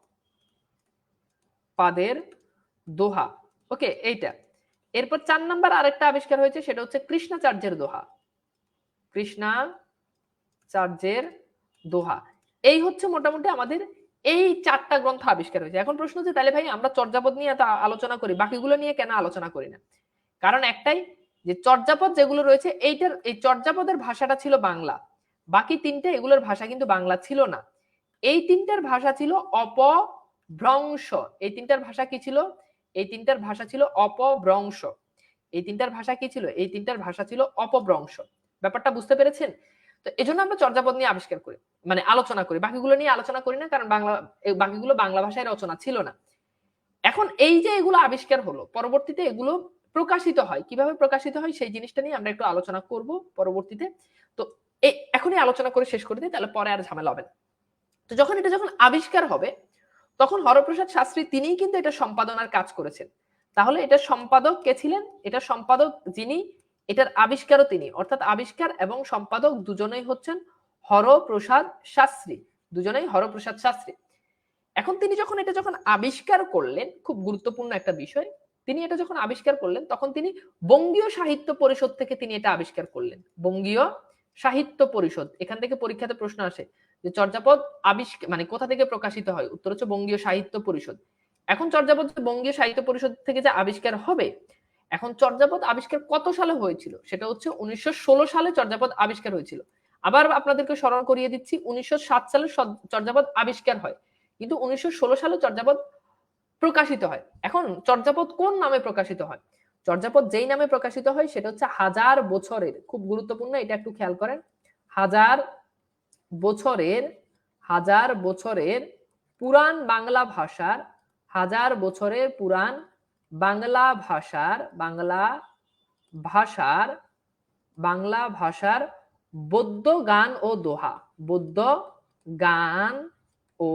B: দোহা, ওকে, এইটা। এরপর 4 নাম্বার আরেকটা আবিষ্কার হয়েছে, সেটা হচ্ছে কৃষ্ণাচার্যের দোহা। কৃষ্ণাচার্যের দোহা। এই হচ্ছে মোটামুটি আমাদের এই 4টা গ্রন্থ আবিষ্কার হয়েছে। এখন প্রশ্ন হচ্ছে তাহলে ভাই আমরা চর্যাপদ নিয়ে এত আলোচনা করি, বাকিগুলো নিয়ে কেন আলোচনা করি না? কারণ একটাই, যে চর্যাপদ যেগুলো রয়েছে এই চর্যাপদের ভাষাটা ছিল বাংলা, বাকি 3টে এগুলোর ভাষা কিন্তু বাংলা ছিল না। এই 3টার ভাষা ছিল অপভ্রংশ। এই 3টার ভাষা কি ছিল? এই 3টার ভাষা ছিল অপভ্রংশ। এই 3টার ভাষা কি ছিল? এই 3টার ভাষা ছিল অপভ্রংশ। ব্যাপারটা বুঝতে পেরেছেন? তো এজন্য আমরা চর্যাপদ নিয়ে আবিষ্কার করি, মানে আলোচনা করি, বাকিগুলো নিয়ে আলোচনা করি না, কারণ বাকিগুলো বাংলা ভাষায় রচনা ছিল না। এখন এই যে এগুলো আবিষ্কার হলো, পরবর্তীতে এগুলো প্রকাশিত হয়, কিভাবে প্রকাশিত হয় সেই জিনিসটা নিয়ে আমরা একটু আলোচনা করব পরবর্তীতে। তো এখনই আলোচনা করে শেষ করে দিই, তাহলে পরে আর ঝামেলা হবে না। তো যখন আবিষ্কার হবে, তখন হরপ্রসাদ শাস্ত্রী তিনিই কিন্তু এটা সম্পাদনার কাজ করেছেন। তাহলে এটা সম্পাদক কে ছিলেন? এটা সম্পাদক যিনি, এটার আবিষ্কারও তিনি, অর্থাৎ আবিষ্কার এবং সম্পাদক দুজনেই হচ্ছেন হরপ্রসাদ শাস্ত্রী, দুজনেই হরপ্রসাদ শাস্ত্রী। এখন তিনি যখন আবিষ্কার করলেন, খুব গুরুত্বপূর্ণ একটা বিষয়, তিনি এটা যখন আবিষ্কার করলেন তখন তিনি বঙ্গীয় সাহিত্য পরিষদ থেকে তিনি এটা আবিষ্কার করলেন। বঙ্গীয় সাহিত্য পরিষদ, এখান থেকে পরীক্ষাতে প্রশ্ন আসে যে চর্যাপদ আবিষ্কার মানে কোথা থেকে প্রকাশিত হয়? উত্তর হচ্ছে বঙ্গীয় সাহিত্য পরিষদ। এখন চর্যাপদ বঙ্গীয় সাহিত্য পরিষদ থেকে যে আবিষ্কার হবে, এখন চর্যাপদ আবিষ্কার কত সালে হয়েছিল? সেটা হচ্ছে 1916 সালে চর্যাপদ আবিষ্কার হয়েছিল। আবার আপনাদেরকে স্মরণ করিয়ে দিচ্ছি, 1907 সালে চর্যাপদ আবিষ্কার হয়, কিন্তু 1916 সালে চর্যাপদ প্রকাশিত হয়। এখন চর্যাপদ কোন নামে প্রকাশিত হয়? চর্যাপদ যেই নামে প্রকাশিত হয় সেটা হচ্ছে হাজার বছরের, খুব গুরুত্বপূর্ণ, এটা একটু খেয়াল করেন, হাজার বছরের পুরাণ বাংলা ভাষার, হাজার বছরের পুরাণ বাংলা ভাষার বৌদ্ধ গান ও দোহা, বৌদ্ধ গান ও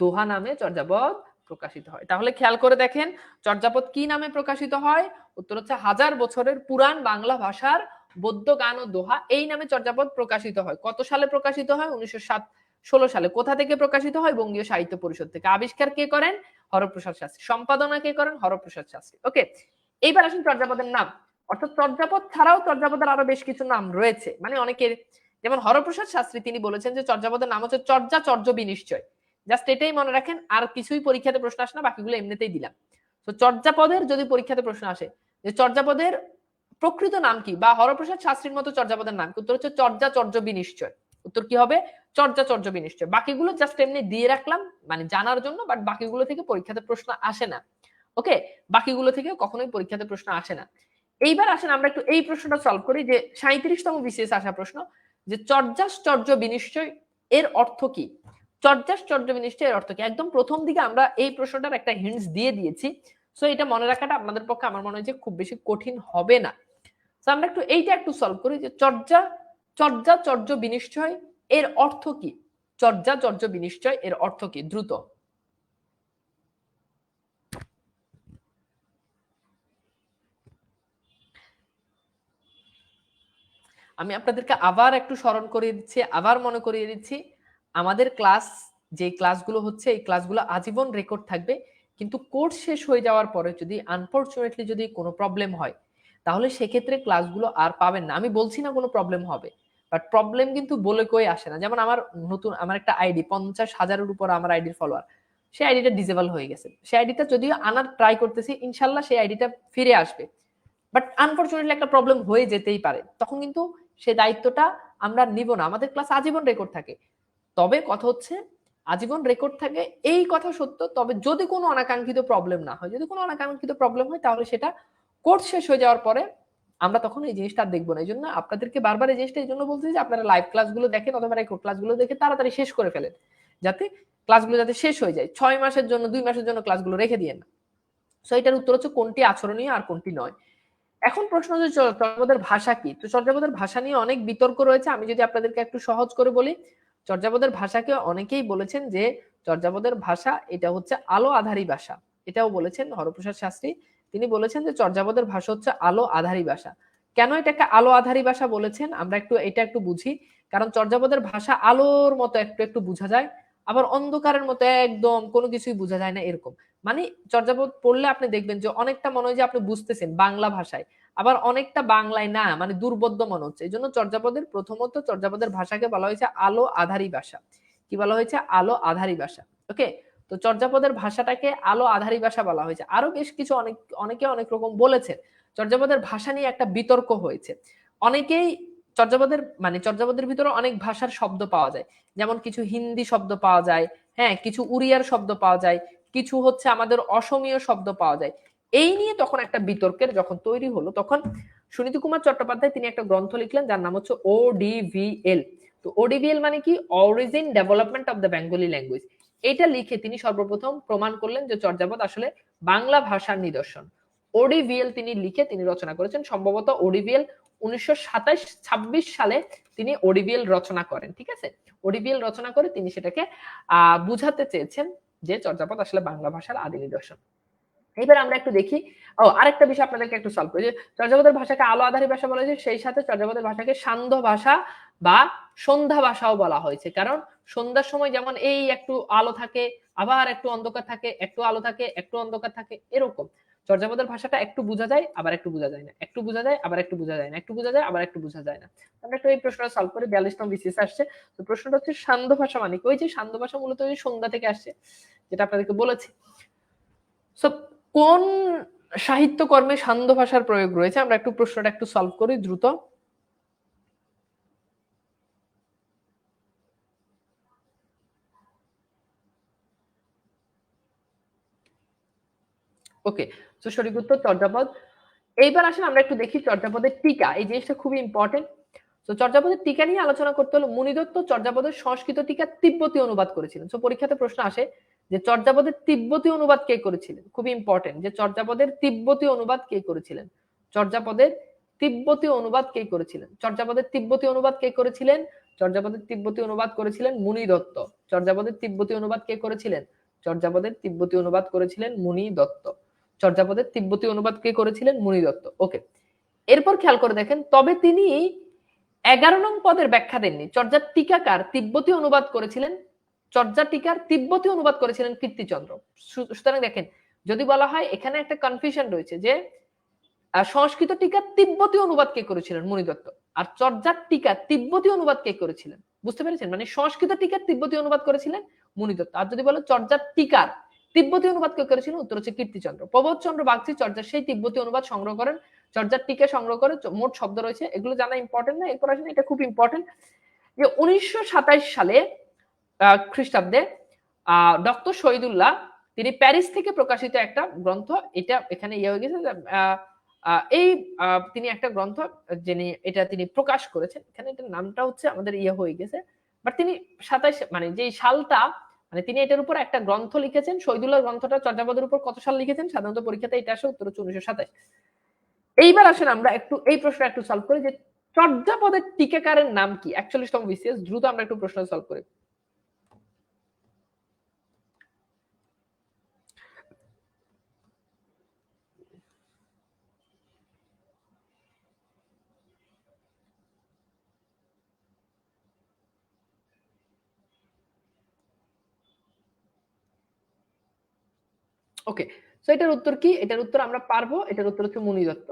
B: দোহা নামে চর্যাপদ প্রকাশিত হয়। তাহলে খেয়াল করে দেখেন চর্যাপদ কি নামে প্রকাশিত হয়? উত্তর হচ্ছে 1000 বছরের পুরাণ বাংলা ভাষার বদ্য গান ও দোহা এই নামে চর্যাপদ প্রকাশিত হয়। কত সালে প্রকাশিত হয়? 1916 সালে। কোথা থেকে প্রকাশিত হয়? বঙ্গীয় সাহিত্য পরিষদ থেকে। আবিষ্কার কে করেন? হরপ্রসাদ শাস্ত্রী। সম্পাদনা কে করেন? হরপ্রসাদ শাস্ত্রী। ওকে, এইবার আসুন চর্যাপদের নাম। অর্থাৎ চর্যাপদ ছাড়াও চর্যাপদের আরো বেশ কিছু নাম রয়েছে, মানে অনেকের, যেমন হরপ্রসাদ শাস্ত্রী তিনি বলেছেন যে চর্যাপদের নাম হচ্ছে চর্যা চর্য বিনিশ্চয়। জাস্ট এটাই মনে রাখেন, আর কিছুই পরীক্ষাতে প্রশ্ন আসে না, বাকিগুলো এমনিতেই দিলাম। তো চর্যাপদের যদি পরীক্ষাতে প্রশ্ন আসে যে চর্যাপদের প্রকৃত নাম কি, বা হরপ্রসাদ শাস্ত্রীর মতো চর্যাপদের নাম কি, উত্তর হচ্ছে চর্যা চর্য বিনিশ্চয়। উত্তর কি হবে? চর্যা চর্য বিনিশ্চয়। বাকিগুলো জাস্ট এমনি দিয়ে রাখলাম মানে জানার জন্য, বাট বাকিগুলো থেকে পরীক্ষাতে প্রশ্ন আসে না। ওকে, বাকিগুলো থেকে কখনোই পরীক্ষাতে প্রশ্ন আসে না। এইবার আসেন আমরা একটু এই প্রশ্নটা সলভ করি, যে 37তম বিসিএস আসা প্রশ্ন, যে চর্যাশ্চর্য বিনিশ্চয় এর অর্থ কি? চর্যাশ্চর্য বিনিশ্চয় এর অর্থ কি? একদম প্রথম দিকে আমরা এই প্রশ্নটার একটা হিন্টস দিয়ে দিয়েছি, সো এটা মনে রাখাটা আপনাদের পক্ষে আমার মনে হয় যে খুব বেশি কঠিন হবে না। তো আমরা একটু এইটা একটু সলভ করি, যে চর্যাচর্য বিনিশ্চয় এর অর্থ কি? চর্যাচর্য বিনিশ্চয় এর অর্থ কি? দ্রুত। আমি আপনাদেরকে আবার একটু স্মরণ করিয়ে দিচ্ছি, আবার মনে করিয়ে দিচ্ছি, আমাদের ক্লাস, যে ক্লাসগুলো হচ্ছে এই ক্লাসগুলো আজীবন রেকর্ড থাকবে, কিন্তু কোর্স শেষ হয়ে যাওয়ার পরে যদি আনফরচুনেটলি যদি কোনো প্রবলেম হয়, তাহলে সেক্ষেত্রে ক্লাসগুলো আর পাবেন না। আমি বলছি না কোনো প্রবলেম হবে, বাট প্রবলেম কিন্তু বলে কই আসে না। যেমন আমার একটা আইডি 50,000-এর উপর আমার আইডির ফলোয়ার, সেই আইডিটা ডিসেবল হয়ে গেছে। সেই আইডিটা যদিও আনার ট্রাই করতেছি, ইনশাল্লাহ সেই আইডিটা ফিরে আসবে, বাট আনফরচুনেটলি একটা প্রবলেম হয়ে যেতেই পারে, তখন কিন্তু সেই দায়িত্বটা আমরা নিব না। আমাদের ক্লাস আজীবন রেকর্ড থাকে। তবে কথা হচ্ছে আজীবন রেকর্ড থাকে এই কথা সত্য, তবে যদি কোনো অনাকাঙ্ক্ষিত প্রবলেম না হয়, যদি কোনো অনাকাঙ্ক্ষিত প্রবলেম হয় তাহলে সেটা কোর্স শেষ হয়ে যাওয়ার পরে আমরা তখন এই জিনিসটা দেখবো না। এই জন্য আপনাদেরকে বারবার এই জিনিসটা এই জন্য বলছি যে আপনারা লাইভ ক্লাসগুলো দেখেন অথবা রেকর্ড ক্লাসগুলো দেখে তাড়াতাড়ি শেষ করে ফেলেন, যাতে ক্লাসগুলো যাতে শেষ হয়ে যায়। 6 মাসের জন্য 2 মাসের জন্য ক্লাসগুলো রেখে দিয়ে না। সো এটার উত্তর হচ্ছে কোনটি আচরণীয় আর কোনটি নয়। এখন প্রশ্ন হচ্ছে চর্যাপদের ভাষা কি? তো চর্যাপদের ভাষা নিয়ে অনেক বিতর্ক রয়েছে। আমি যদি আপনাদেরকে একটু সহজ করে বলি, চর্যাপদের ভাষাকে অনেকেই বলেছেন যে চর্যাপদের ভাষা এটা হচ্ছে আলো আধারী ভাষা। এটাও বলেছেন হরপ্রসাদ শাস্ত্রী। তিনি বলেছেন যে চর্যাপদের ভাষা হচ্ছে আলো আধারী ভাষা। কেন এটাকে আলো আধারী ভাষা বলেছেন আমরা এটা একটু বুঝি। কারণ চর্যাপদের ভাষা আলোর মতো একটু একটু বোঝা যায়, আবার অন্ধকারের মতো একদম কোনো কিছুই বোঝা যায় না এরকম। মানে চর্যাপদ পড়লে আপনি দেখবেন যে অনেকটা মনে হয় যে আপনি বুঝতেছেন বাংলা ভাষায়, আবার অনেকটা বাংলায় না, মানে দুর্বোধ্য মনে হচ্ছে। এই জন্য চর্যাপদের প্রথমত চর্যাপদের ভাষাকে বলা হয়েছে আলো আধারী ভাষা। কি বলা হয়েছে? আলো আধারী ভাষা। ওকে, তো চর্যাপদের ভাষাটাকে আলো আধারী ভাষা বলা হয়েছে। আরো বেশ কিছু অনেকে অনেক রকম বলেছেন। চর্যাপদের ভাষা নিয়ে একটা বিতর্ক হয়েছে। অনেকেই চর্যাপদের ভিতরে অনেক ভাষার শব্দ পাওয়া যায়, যেমন কিছু হিন্দি শব্দ পাওয়া যায়, হ্যাঁ, কিছু উড়িয়ার শব্দ পাওয়া যায়, কিছু হচ্ছে আমাদের অসমীয় শব্দ পাওয়া যায়। এই নিয়ে তখন একটা বিতর্কের যখন তৈরি হলো, তখন সুনীতি কুমার চট্টোপাধ্যায় তিনি একটা গ্রন্থ লিখলেন যার নাম হচ্ছে ODVL। তো ODVL মানে কি? Origin development of the Bengali language. এটা লিখে তিনি সর্বপ্রথম প্রমাণ করলেন যে চর্যাপদ আসলে বাংলা ভাষার নিদর্শন। ODVL তিনি লিখে তিনি রচনা করেছেন। সম্ভবত ODVL 1927-26 সালে তিনি ODVL রচনা করেন। ঠিক আছে, ODVL রচনা করে তিনি সেটাকে বুঝাতে চেয়েছেন যে চর্যাপদ আসলে বাংলা ভাষার আদি নিদর্শন। এবার আমরা একটু দেখি, আরেকটা বিষয় আপনাদেরকে একটু সলভ করি, যে চর্যাপদের ভাষাকে আলো আধারী ভাষা বলা হয়েছে, সেই সাথে চর্যাপদের ভাষাকে সান্ধ্য ভাষা বা সন্ধ্যা ভাষাও বলা হয়েছে। কারণ সন্ধ্যার সময় যেমন এই একটু আলো থাকে, আবার একটু অন্ধকার থাকে, একটু আলো থাকে, একটু অন্ধকার থাকে, এরকম চর্যাপদের ভাষাটা একটু বোঝা যায় আবার একটু বোঝা যায় না, একটু বোঝা যায় আবার একটু বোঝা যায় না, একটু বোঝা যায় আবার একটু বোঝা যায় না। আমরা একটু এই প্রশ্নটা সলভ করি। 42তম বিসিএস আসছে। তো প্রশ্নটা হচ্ছে সান্ধ্য ভাষা মানে কি? ওই যে সান্ধ্য ভাষা মূলত ওই সন্ধ্যা থেকে আসছে, যেটা আপনাদেরকে বলেছি। সো কোন সাহিত্যকর্মে সান্ধ্য ভাষার প্রয়োগ রয়েছে? আমরা একটু প্রশ্নটা একটু সলভ করি দ্রুত। ওকে, তো সঠিক উত্তর চর্যাপদ। এইবার আসলে আমরা একটু দেখি চর্যাপদের টিকা, এই জিনিসটা খুবই ইম্পর্টেন্ট। তো চর্যাপদের টিকা নিয়ে আলোচনা করতে হলে মুনিদত্ত চর্যাপদের সংস্কৃত টিকা তিব্বতী অনুবাদ করেছিলেন। তো পরীক্ষাতে প্রশ্ন আসে যে চর্যাপদের তিব্বতী অনুবাদ কে করেছিলেন? খুবই ইম্পর্টেন্ট, যে চর্যাপদের তিব্বতী অনুবাদ কে করেছিলেন? চর্যাপদের তিব্বতী অনুবাদ কে করেছিলেন? চর্যাপদের তিব্বতী অনুবাদ কে করেছিলেন? চর্যাপদের তিব্বতী অনুবাদ করেছিলেন মুনিদত্ত। চর্যাপদের তিব্বতী অনুবাদ কে করেছিলেন? চর্যাপদের তিব্বতী অনুবাদ করেছিলেন মুনি দত্ত। চর্যাপদের তিব্বতী অনুবাদ কে করেছিলেন? মুনি দত্ত। ওকে, এরপর খেয়াল করে দেখেন, তবে তিনি 11 নং পদের ব্যাখ্যা দেননি। চর্যার টিকাকার তিব্বতী অনুবাদ করেছিলেন, চর্যা টিকার তিব্বতী অনুবাদ করেছিলেন কীর্তিচন্দ্র। সুতরাং দেখেন, যদি বলা হয় এখানে একটা কনফিউশন রয়েছে যে সংস্কৃত টিকার তিব্বতী অনুবাদ কে করেছিলেন? মুনি দত্ত। আর চর্যার টিকার তিব্বতী অনুবাদ কে করেছিলেন? বুঝতে পেরেছেন? মানে সংস্কৃত টিকার তিব্বতী অনুবাদ করেছিলেন মুনি দত্ত। আর যদি বলো চর্যার টিকার তিব্বতী অনুবাদ কে করেছিলেন, উত্তর হচ্ছে কীর্তিচন্দ্র। প্রবোধচন্দ্র বাগচি চর্যার সেই তিব্বতী অনুবাদ সংগ্রহ করেন, চর্যার টিকা সংগ্রহ করে। মোট শব্দ রয়েছে, এগুলো জানা ইম্পর্টেন্ট না, এরপর আসেন এটা খুব ইম্পর্টেন্ট যে 1927 সালে খ্রিস্টাব্দে ডক্টর শহীদুল্লাহ তিনি প্যারিস থেকে প্রকাশিত একটা গ্রন্থ, এটা এখানে ইয়ে হয়ে গেছে, এই তিনি একটা গ্রন্থ যিনি এটা তিনি প্রকাশ করেছেন, এখানে এটার নামটা হচ্ছে আমাদের ইয়ে হয়ে গেছে, বাট তিনি 27 মানে যে সালটা মানে তিনি এটার উপর একটা গ্রন্থ লিখেছেন। শহীদুল্লাহ গ্রন্থটা চর্যাপদের উপর কত সাল লিখেছেন? সাধারণত পরীক্ষাতে এটা আসে, উত্তর হচ্ছে 1927। এইবার আসেন আমরা একটু এই প্রশ্নটা একটু সলভ করি যে চর্যাপদের টিকাকারের নাম কি? 41তম বিসিএস, দ্রুত আমরা একটু প্রশ্ন সলভ করি। ওকে, সো এটার উত্তর কি? এটার উত্তর আমরা পারবো, এটার উত্তর হচ্ছে মুনি দত্ত।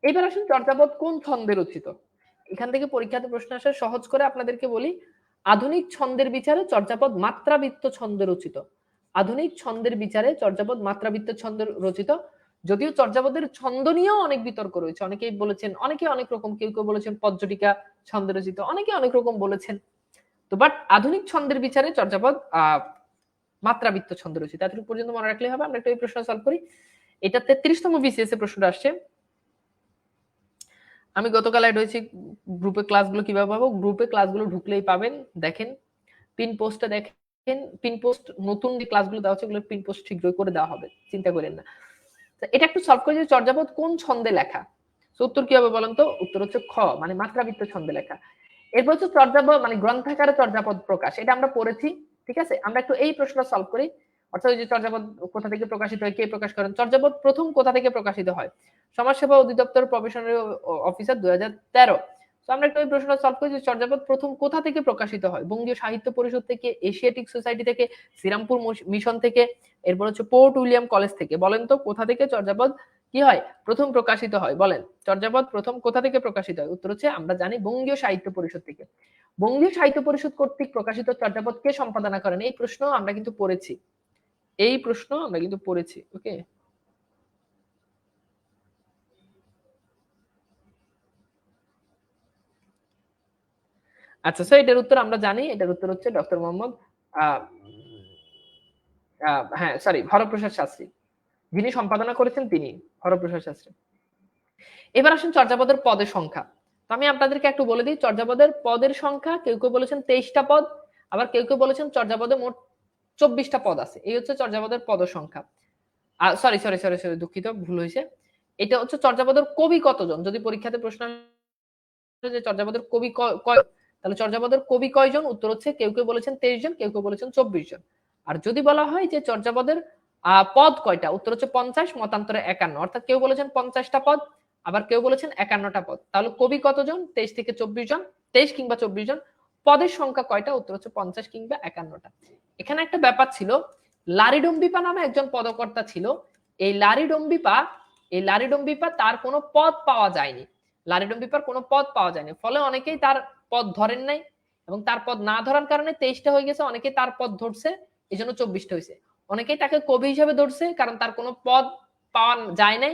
B: এবার আসুন চর্যাপদ কোন ছন্দে রচিত? এখান থেকে পরীক্ষাতে প্রশ্ন আসে, সহজ করে আপনাদেরকে বলি, আধুনিক ছন্দের বিচারে চর্যাপদ মাত্রাবৃত্ত ছন্দে রচিত। আধুনিক ছন্দের বিচারে চর্যাপদ মাত্রাবৃত্ত ছন্দে রচিত। যদিও চর্যাপদের ছন্দ নিয়েও অনেক বিতর্ক রয়েছে, অনেকেই বলেছেন, অনেকে অনেক রকম, কেউ কেউ বলেছেন পদ্যটিকা ছন্দে রচিত, অনেকে অনেক রকম বলেছেন। তো বাট আধুনিক ছন্দের বিচারে চর্যাপদ মাত্রাবৃত্ত ছন্দ রচিত, এতটুকু পর্যন্ত মনে রাখলে হবে। আমরা একটু এই প্রশ্ন সলভ করি। এটা 33তম বিসিএস এর প্রশ্নটা আসছে। আমি গতকাল অ্যাড হয়েছি গ্রুপে, ক্লাসগুলো কিভাবে পাবো? গ্রুপে ক্লাসগুলো ঢুকলেই পাবেন, দেখেন পিন পোস্টটা দেখেন, পিন পোস্ট নতুন যে ক্লাসগুলো দেওয়া হচ্ছে ওগুলোর পিন পোস্ট শীঘ্রই করে দেওয়া হবে, চিন্তা করেন না। এটা একটু সলভ করে, যে চর্যাপদ কোন ছন্দে লেখা? উত্তর কি হবে বলেন তো? উত্তর হচ্ছে খ, মানে মাত্রাবৃত্ত ছন্দে লেখা। এরপর হচ্ছে চর্যাপদ মানে গ্রন্থাকারে চর্যাপদ প্রকাশ, এটা আমরা পড়েছি, ঠিক আছে। আমরা একটু এই প্রশ্ন সলভ করি। অর্থাৎ যে চর্যাপদ কোথা থেকে প্রকাশিত হয়, কে প্রকাশ করেন? চর্যাপদ প্রথম কোথা থেকে প্রকাশিত হয়? সমাজসেভা অধিদপ্তর প্রবেশনারি অফিসার 2013। তো আমরা একটু এই প্রশ্নটা সলভ করি যে চর্যাপদ প্রথম কোথা থেকে প্রকাশিত হয়? বঙ্গীয় সাহিত্য পরিষদ থেকে, এশিয়াটিক সোসাইটি থেকে, শ্রীরামপুর মিশন থেকে, এরপর হচ্ছে পোর্ট উইলিয়াম কলেজ থেকে। বলেন তো কোথা থেকে চর্যাপদ কি হয়? প্রথম প্রকাশিত হয়। বলেন চর্যাপদ প্রথম কোথা থেকে প্রকাশিত হয়? উত্তর হচ্ছে আমরা জানি বঙ্গীয় সাহিত্য পরিষদ থেকে। বঙ্গীয় সাহিত্য পরিষদ কর্তৃক প্রকাশিত চর্যাপদ কে সম্পাদনা করেন? এই প্রশ্ন আমরা কিন্তু পড়েছি, এই প্রশ্ন আমরা কিন্তু পড়েছি। ওকে, আচ্ছা, সো এটার উত্তর আমরা জানি, এটার উত্তর হচ্ছে ডক্টর মোহাম্মদ হ্যাঁ সরি, হরপ্রসাদ শাস্ত্রী, যিনি সম্পাদনা করেছেন তিনি, হরপ্রসাদ শাস্ত্রী। এবার আসুন চর্যাপদের পদের সংখ্যা। তো আমি আপনাদেরকে একটু বলে দিই, চর্যাপদের পদের সংখ্যা কেউ কেউ বলেছেন 23টা পদ, আবার কেউ কেউ বলেছেন চর্যাপদে মোট 24টা পদ আছে। এই হচ্ছে চর্যাপদের পদ সংখ্যা। সরি সরি সরি সরি, দুঃখিত, ভুল হয়েছে। এটা হচ্ছে চর্যাপদের কবি কতজন? যদি পরীক্ষাতে প্রশ্ন যে চর্যাপদের কবি কয়, তাহলে চর্যাপদের কবি কয়জন? উত্তর হচ্ছে কেউ কেউ বলেছেন 23 জন, কেউ কেউ বলেছেন 24 জন। আর যদি বলা হয় যে চর্যাপদের পদ কয়টা, উত্তর হচ্ছে 50, মতান্তরে 51। অর্থাৎ কেউ বলেছেন 50টা পদ, আবার কেউ বলেছেন 51টা পদ। তাহলে কবি কতজন? 23 থেকে 24 জন, 23 কিংবা 24 জন। পদের সংখ্যা কয়টা? উত্তর হচ্ছে 50 কিংবা 51টা। এখানে একটা ব্যাপার ছিল, লারিডম্বিপা নামে একজন পদকর্তা ছিল। এই লারিডম্বিপা তার কোনো পদ পাওয়া যায়নি, লারিডম্বিপার কোনো পদ পাওয়া যায়নি, ফলে অনেকেই তার পদ ধরেন নাই, এবং তার পদ না ধরার কারণে 23টা হয়ে গেছে। অনেকেই তার পদ ধরছে, এই জন্য 24টা হয়েছে। অনেকেই তাকে কবি হিসেবে ধরছে, কারণ তার কোনো পদ পাওয়া যায় নাই,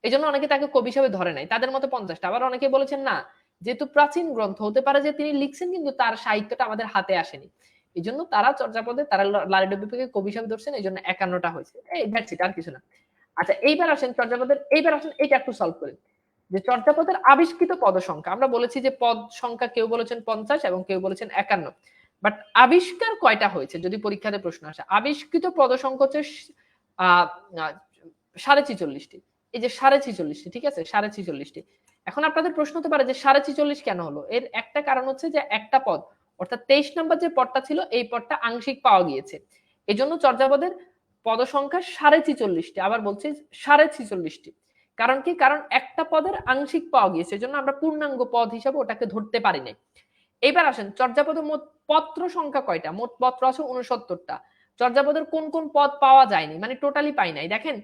B: এই জন্য অনেকে তাকে কবি হিসেবে ধরে নাই, তাদের মতো 50টা। আবার অনেকে বলেছেন না, যেহেতু প্রাচীন গ্রন্থ, হতে পারে যে তিনি লিখছেন কিন্তু তার সাহিত্যটা আমাদের হাতে আসেনি, এই জন্য তারা চর্যাপদে তারা লারিডম্বিপাকে কবি হিসেবে ধরছেন, এই জন্য 51টা হয়েছে। এই দ্যাটস ইট, আর কিছু না। আচ্ছা, এইবার আসেন চর্যাপদের, এইবার আসেন এটা একটু সলভ করি যে চর্যাপদের আবিষ্কৃত পদ সংখ্যা। আমরা বলেছি যে পদ সংখ্যা কেউ বলেছেন 50 এবং কেউ বলেছেন 51, বাট আবিষ্কার কয়টা হয়েছে যদি পরীক্ষাতে প্রশ্ন আসে? আবিষ্কৃত পদ সংখ্যা হচ্ছে 46.5টি। এই যে 46.5টি, ঠিক আছে, 46.5টি। এখন আপনাদের প্রশ্ন হতে পারে যে 46.5 কেন হলো? এর একটা কারণ হচ্ছে যে একটা পদ, অর্থাৎ 23 নম্বর যে পদটা ছিল এই পদটা আংশিক পাওয়া গিয়েছে। এজন্য চর্যাপদের পদ সংখ্যা 46.5টি। আবার বলছি 46.5টি। কারণ কি? কারণ একটা পদের আংশিক পাওয়া গিয়েছে, এজন্য আমরা পূর্ণাঙ্গ পদ হিসাবে ওটাকে ধরতে পারি নাই। এবার আসেন, চর্যাপদে মোট পত্র সংখ্যা কয়টা? মোট পত্র আছে 69টা। চর্যাপদের কোন কোন পদ পাওয়া যায়নি, মানে টোটালি পাই নাই? দেখেন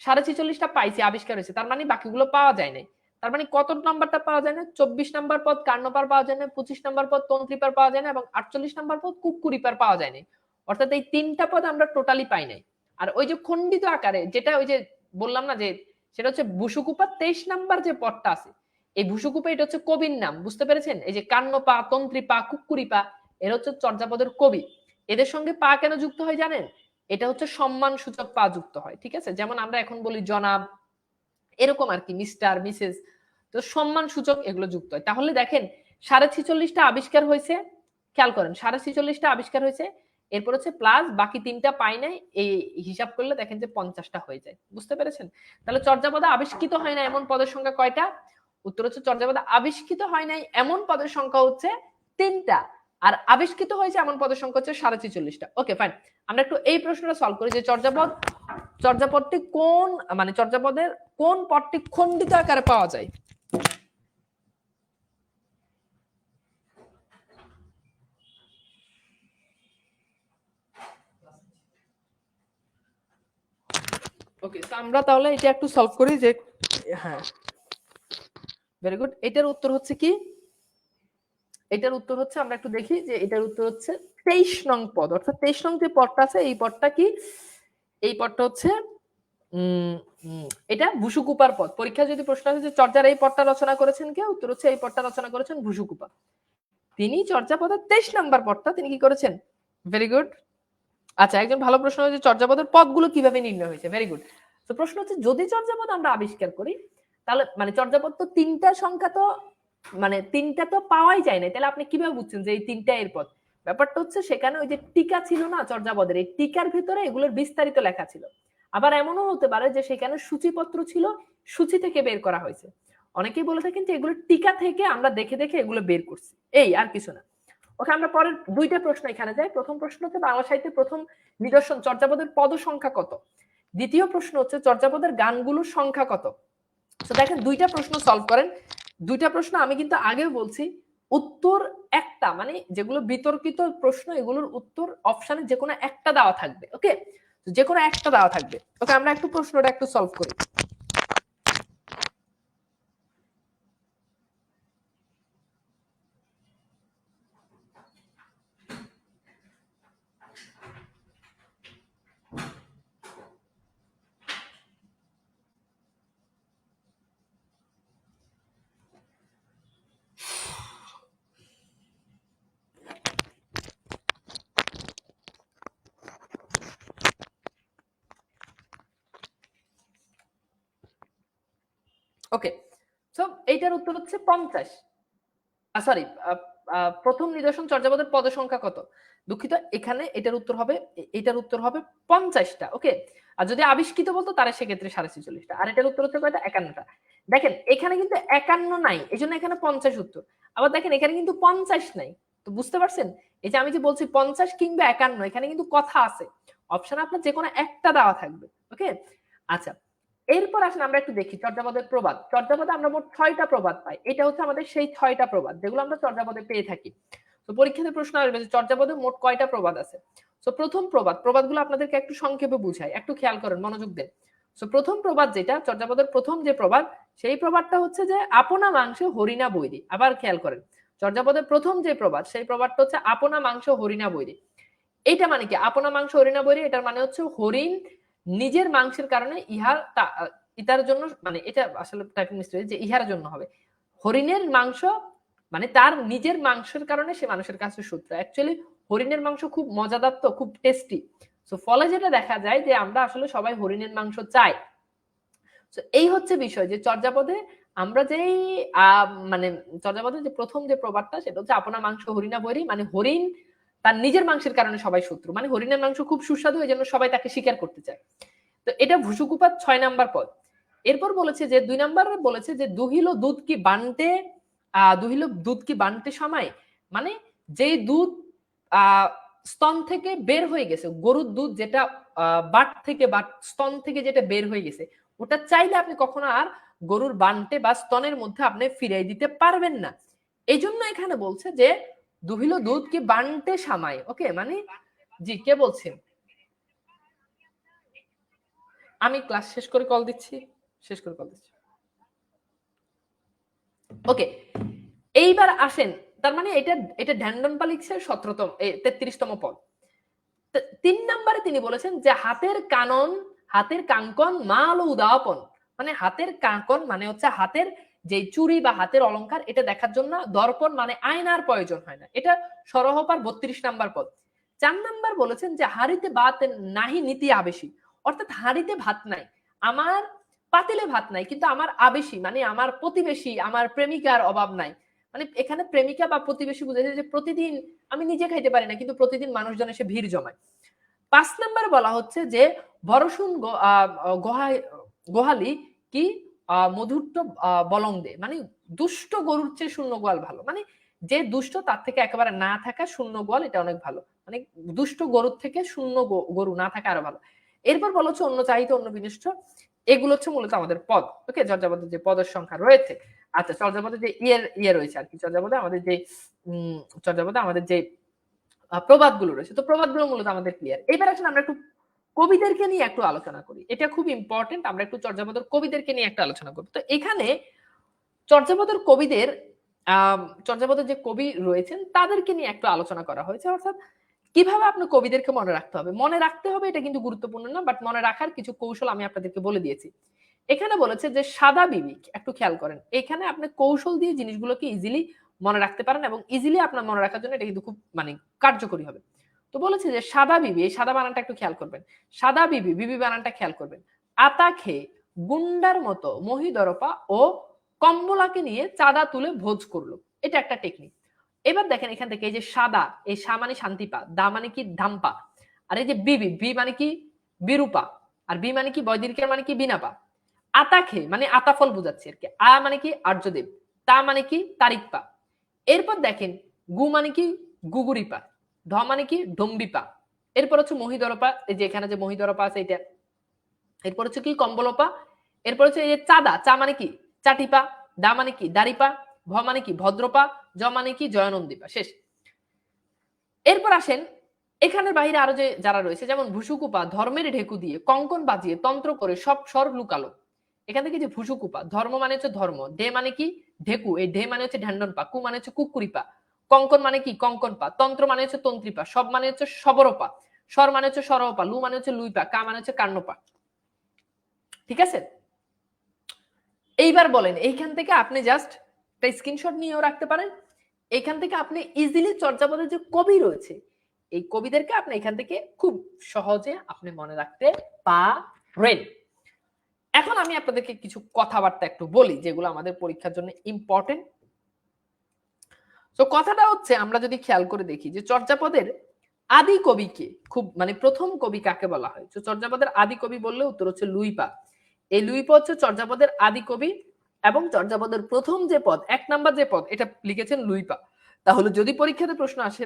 B: 46.5টা পাইছি, আবিষ্কার হয়েছে, তার মানে বাকিগুলো পাওয়া যায় নাই। তার মানে কত নাম্বারটা পাওয়া যায় না? 24 নাম্বার পদ কার্ণপার পাওয়া যায় না, 25 নাম্বার পদ তন্ত্রীপার পাওয়া যায় না, এবং 48 নাম্বার পদ কুক্কুরিপার পাওয়া যায় না। অর্থাৎ এই 3টা পদ আমরা টোটালি পাই নাই। আর ওই যে খণ্ডিত আকারে যেটা ওই যে বললাম না, যে সেটা হচ্ছে বুসুকুপা 23 নাম্বার যে পদটা আছে, এই ভূসুকুপা এটা হচ্ছে কবির নাম, বুঝতে পেরেছেন? এই যে কান্নপা, তন্ত্রীপা, কুক্কুরিপা, এরা হচ্ছে চর্যাপদের কবি। এদের সঙ্গে পা কেন যুক্ত হয় জানেন? এটা হচ্ছে সম্মান সূচক পা যুক্ত হয়, ঠিক আছে? যেমন আমরা এখন বলি জনাব, এরকম আর কি, মিস্টার, মিসেস, তো সম্মান সূচক এগুলো যুক্ত হয়। তাহলে দেখেন 46.5টা আবিষ্কার হয়েছে, খেয়াল করেন 46.5টা আবিষ্কার হয়েছে, এরপর হচ্ছে প্লাস বাকি 3টা পাই নাই, এই হিসাব করলে দেখেন যে 50টা হয়ে যায়, বুঝতে পেরেছেন? তাহলে চর্যাপদে আবিষ্কৃত হয় না এমন পদের সংখ্যা কয়টা? উত্তর হচ্ছে চর্যাপদে আবিষ্কৃত হয় নাই এমন পদের সংখ্যা হচ্ছে 3টা, আর আবিষ্কৃত হয়েছে এমন পদের সংখ্যা হচ্ছে 46.5টা। ওকে ফাইন, আমরা একটু এই প্রশ্নটা সলভ করি যে চর্যাপদটি কোন, মানে চর্যাপদের কোন পদটি খণ্ডিত আকারে পাওয়া যায়? ওকে, তো আমরা তাহলে এটা একটু সলভ করি যে, হ্যাঁ ভেরি গুড, এটার উত্তর হচ্ছে কি? এটার উত্তর হচ্ছে, আমরা একটু দেখি যে এটার উত্তর হচ্ছে 23 নং পদ। অর্থাৎ 23 নং যে পদটা আছে, এই পদটা কি? এই পদটা হচ্ছে এটা ভূসুকুপার পদ। পরীক্ষা যদি প্রশ্ন আসে যে চর্যার এই পদটা রচনা করেছেন কে, উত্তর হচ্ছে এই পদটা রচনা করেছেন ভূসুকুপা। তিনি চর্যাপদের 23 নাম্বার পদটা তিনি কি করেছেন? Very good. আচ্ছা, একজন ভালো প্রশ্ন হচ্ছে চর্যাপদের পদগুলো কিভাবে নির্ণয় হয়েছে? Very good. তো প্রশ্ন হচ্ছে যদি চর্যাপদ আমরা আবিষ্কার করি, তাহলে মানে চর্যাপদ তো 3টা সংখ্যা, তো মানে 3টা তো পাওয়াই যায় না, তাহলে আপনি কিভাবে বুঝছেন যে এই 3টা এর পদ? ব্যাপারটা হচ্ছে সেখানে ওই যে টিকা ছিল না চর্যাপদের, এই টিকার ভিতরে এগুলোর বিস্তারিত লেখা ছিল। আবার এমনও হতে পারে যে সেখানে সূচিপত্র ছিল, সূচি থেকে বের করা হয়েছে। অনেকেই বলে থাকেন যে এগুলো টিকা থেকে আমরা দেখে দেখে এগুলো বের করছি, এই আর কিছু না। ওকে, আমরা পরের 2টা প্রশ্ন এখানে যাই। প্রথম প্রশ্ন হচ্ছে বাংলা সাহিত্যের প্রথম নিদর্শন চর্যাপদের পদ সংখ্যা কত? দ্বিতীয় প্রশ্ন হচ্ছে চর্যাপদের গানগুলোর সংখ্যা কত? তো দেখেন 2টা প্রশ্ন সলভ করেন। 2টা প্রশ্ন আমি কিন্তু আগেও বলছি, উত্তর একটা, মানে যেগুলো বিতর্কিত প্রশ্ন এগুলোর উত্তর অপশনে যে কোনো একটা দেওয়া থাকবে। ওকে, যে কোনো একটা দেওয়া থাকবে। ওকে, আমরা একটু প্রশ্নটা একটু সলভ করি। ওকে, সো এইটার উত্তর হচ্ছে 50। সরি, প্রথম নিদর্শন চর্যাপদের পদ সংখ্যা কত? দুঃখিত, এখানে এটার উত্তর হবে, এটার উত্তর হবে 50টা। ওকে, আর যদি আবিষ্কৃত বলতো তাহলে সেক্ষেত্রে 46টা, আর এটার উত্তর হচ্ছে কয়টা? 51টা। দেখেন এখানে কিন্তু 51 নাই, এই জন্য এখানে 50 উত্তর। আবার দেখেন এখানে কিন্তু 50 নাই, তো বুঝতে পারছেন? এই যে আমি যে বলছি 50 কিংবা 51, এখানে কিন্তু কথা আছে, অপশন আপনার যে কোনো একটা দেওয়া থাকবে। ওকে, আচ্ছা, এরপর আসলে আমরা একটু দেখি চর্যাপদের প্রবাদ। চর্যাপদে আমরা মোট 6টা প্রবাদ পাই, এটা হচ্ছে আমাদের সেই 6টা প্রবাদ যেগুলো আমরা চর্যাপদে পেয়ে থাকি। তো পরীক্ষাতে প্রশ্ন আসবে যে চর্যাপদে মোট কয়টা প্রবাদ আছে। তো প্রথম প্রবাদগুলো আপনাদেরকে একটু সংক্ষেপে বুঝাই, একটু খেয়াল করেন, মনোযোগ দেন। তো প্রথম প্রবাদ যেটা চর্যাপদের প্রথম যে প্রবাদ, সেই প্রবাদটা হচ্ছে যে আপনা মাংসে হরিণা বৈরী। আবার খেয়াল করেন, চর্যাপদের প্রথম যে প্রবাদ, সেই প্রবাদটা হচ্ছে আপনা মাংস হরিণা বৈরী। এইটা মানে কি? আপনা মাংস হরিণা বৈরী, এটার মানে হচ্ছে হরিণ নিজের মাংসের কারণে ইতার জন্য, মানে এটা আসলে টাইপিং মিস্টেক, যে ইহার জন্য হবে। হরিণের মাংস মানে তার নিজের মাংসের কারণে সে মানুষের কাছে শত্রু। অ্যাকচুয়ালি হরিণের মাংস খুব মজাদার, তো খুব টেস্টি। সো ফলে যেটা দেখা যায় যে আমরা আসলে সবাই হরিণের মাংস চাই। তো এই হচ্ছে বিষয় যে চর্যাপদে আমরা যেই মানে চর্যাপদে যে প্রথম যে প্রবাদটা, সেটা হচ্ছে আপনা মাংস হরিণা বৈরী, মানে হরিণ তার নিজের মাংসের কারণে সবাই শত্রু, মানে হরিণের মাংস খুব সুস্বাদু, এই জন্য সবাই তাকে শিকার করতে চায়। তো এটা ভুসুকুপাত 6 নাম্বার পদ। এরপর বলেছে যে 2 নাম্বার বলেছে যে দুহিল দুধ কি বান্টে সময়, মানে যে দুধ স্তন থেকে বের হয়ে গেছে, গরুর দুধ যেটা বাট থেকে বা স্তন থেকে যেটা বের হয়ে গেছে, ওটা চাইলে আপনি কখনো আর গরুর বান্টে বা স্তনের মধ্যে আপনি ফিরিয়ে দিতে পারবেন না। এই জন্য এখানে বলছে যে দুহিল দুধ কি বান্টে সামাই। ওকে, মানে জি, কে বলছেন? আমি ক্লাস শেষ করে কল দিচ্ছি, শেষ করে কল দিচ্ছি। ওকে, এইবার আসেন, তার মানে এটা এটা ড্যান্ডন পালিক্সের 17তম 33তম পদ। 3 নম্বরে তিনি বলেছেন যে হাতের কানন, হাতের কাঙ্কন মাল ও উদাপন, মানে হাতের কাঙ্কন মানে হচ্ছে হাতের যে চুড়ি বা হাতের অলংকার, এটা দেখার জন্য দর্পণ মানে আয়নার প্রয়োজন হয় না। এটা সরহপার 32 নম্বর পদ। 4 নম্বর বলেছেন যে হাড়িতে ভাত নাহি নীতি আবেশী, অর্থাৎ হাড়িতে ভাত নাই, আমার পাতিলে ভাত নাই, কিন্তু আমার আবেশী মানে আমার প্রতিবেশী, আমার প্রেমিকার অভাব নাই। মানে এখানে প্রেমিকা বা প্রতিবেশী বুঝাইছে যে প্রতিদিন আমি নিজে খাইতে পারি না, কিন্তু প্রতিদিন মানুষজন এসে ভিড় জমায়। 5 নম্বর বলা হচ্ছে যে বরসুন গোহালি কি মধুর্ত বলং দে, মানে দুষ্ট গরুর চেয়ে শূন্য গোয়াল ভালো, মানে যে দুষ্ট তার থেকে একেবারে না থাকা শূন্য গোয়াল এটা অনেক ভালো, মানে দুষ্ট গরুর থেকে শূন্য গরু না থাকা আরো ভালো। এরপর বলা হচ্ছে অন্য চাহিদা অন্য বিনিষ্ট, এগুলো হচ্ছে মূলত আমাদের পদ। ওকে, চর্যাপদের যে পদের সংখ্যা রয়েছে, আচ্ছা চর্যাপদের যে ইয়ে রয়েছে আর কি, চর্যাপদে আমাদের যে চর্যাপদে আমাদের যে প্রবাদ গুলো রয়েছে, তো প্রবাদ গুলো মূলত আমাদের ক্লিয়ার। এবার আসলে আমরা একটু কবিদেরকে নিয়ে একটু আলোচনা করি, এটা খুব ইম্পর্টেন্ট, আমরা একটু চর্যাপদের কবিদেরকে নিয়ে একটা আলোচনা করবো। তো এখানে চর্যাপদের কবিদের চর্যাপদের যে কবি রয়েছেন তাদেরকে নিয়ে একটু আলোচনা করা হয়েছে, অর্থাৎ কিভাবে আপনি কবিদেরকে মনে রাখতে হবে। মনে রাখতে হবে এটা কিন্তু গুরুত্বপূর্ণ না, বাট মনে রাখার কিছু কৌশল আমি আপনাদেরকে বলে দিয়েছি। এখানে বলেছে যে সাদা বিবি, একটু খেয়াল করেন, এখানে আপনি কৌশল দিয়ে জিনিসগুলোকে ইজিলি মনে রাখতে পারেন এবং ইজিলি আপনার মনে রাখার জন্য এটা কিন্তু খুব মানে কার্যকরী হবে। তো বলেছে যে সাদা বিবি, এই সাদা বানানটা একটু খেয়াল করবেন, সাদা বিবি, বিবি বানানটা খেয়াল করবেন। আতা খেয়ে গুন্ডার মতো মহিদরপা ও কম্বলাকে নিয়ে চাঁদা তুলে ভোজ করলো, এটা একটা টেকনিক। এবার দেখেন এখান থেকে এই যে সাদা, এই সা মানে শান্তিপা, দা মানে কি ধাম্পা, আর এই যে বিবি, বি মানে কি বিরূপা, আর বি মানে কি বৈদিকের মানে কি বিনাপা। আতা খেয়ে মানে আতা ফল বুঝাচ্ছে আর কি, আ মানে কি আর্যদেব, তা মানে কি তারিকপা। এরপর দেখেন গু মানে কি গুগুরিপা, ধ মানে কি ডম্বিপা। এরপর হচ্ছে মহিদরপা, এই যে এখানে যে মহিদরপা আছে এটা। এরপর হচ্ছে কি কম্বলপা। এরপর হচ্ছে এই যে চাঁদা, চা মানে কি চাটিপা, দা মানে কি দারিপা, ভ মানে কি ভদ্রপা, জ মানে কি জয়নন্দীপা। শেষ। এরপর আসেন এখানের বাইরে আরো যে যারা রয়েছে, যেমন ভুসুকুপা ধর্মের ঢেকু দিয়ে কঙ্কন বাজিয়ে তন্ত্র করে সব স্বর লুকালো। এখান থেকে যে ভুসুকুপা, ধর্ম মানে হচ্ছে ধর্ম, ডে মানে কি ঢেকু, এই ঢে মানে হচ্ছে ঢ্যান্ডন পা, কু মানে হচ্ছে কুকুরিপা, কঙ্কন মানে কি কঙ্কন পা, তন্ত্র মানে হচ্ছে তন্ত্রীপা, সব মানে হচ্ছে সবরপা, স্বর মানে হচ্ছে সরপা, লু মানে হচ্ছে লুইপা, কা মানে হচ্ছে কান্নপা। ঠিক আছে, এইবার বলেন এইখান থেকে আপনি জাস্ট একটা স্ক্রিনশট নিয়েও রাখতে পারেন। এখান থেকে আপনি ইজিলি চর্যাপদের যে কবি রয়েছে এই কবিদেরকে আপনি এখান থেকে খুব সহজে আপনি মনে রাখতে পারেন। এখন আমি আপনাদেরকে কিছু কথাবার্তা একটু বলি যেগুলো আমাদের পরীক্ষার জন্য ইম্পর্টেন্ট। তো কথাটা হচ্ছে আমরা যদি খেয়াল করে দেখি যে চর্যাপদের আদি কবিকে, খুব মানে প্রথম কবি কাকে বলা হয়, তো চর্যাপদের আদি কবি বললে উত্তর হচ্ছে লুইপা। এই লুইপা হচ্ছে চর্যাপদের আদি কবি এবং চর্যাপদের প্রথম যে পদ, 1 নাম্বার যে পদ, এটা লিখেছেন লুইপা। তাহলে যদি পরীক্ষাতে প্রশ্ন আসে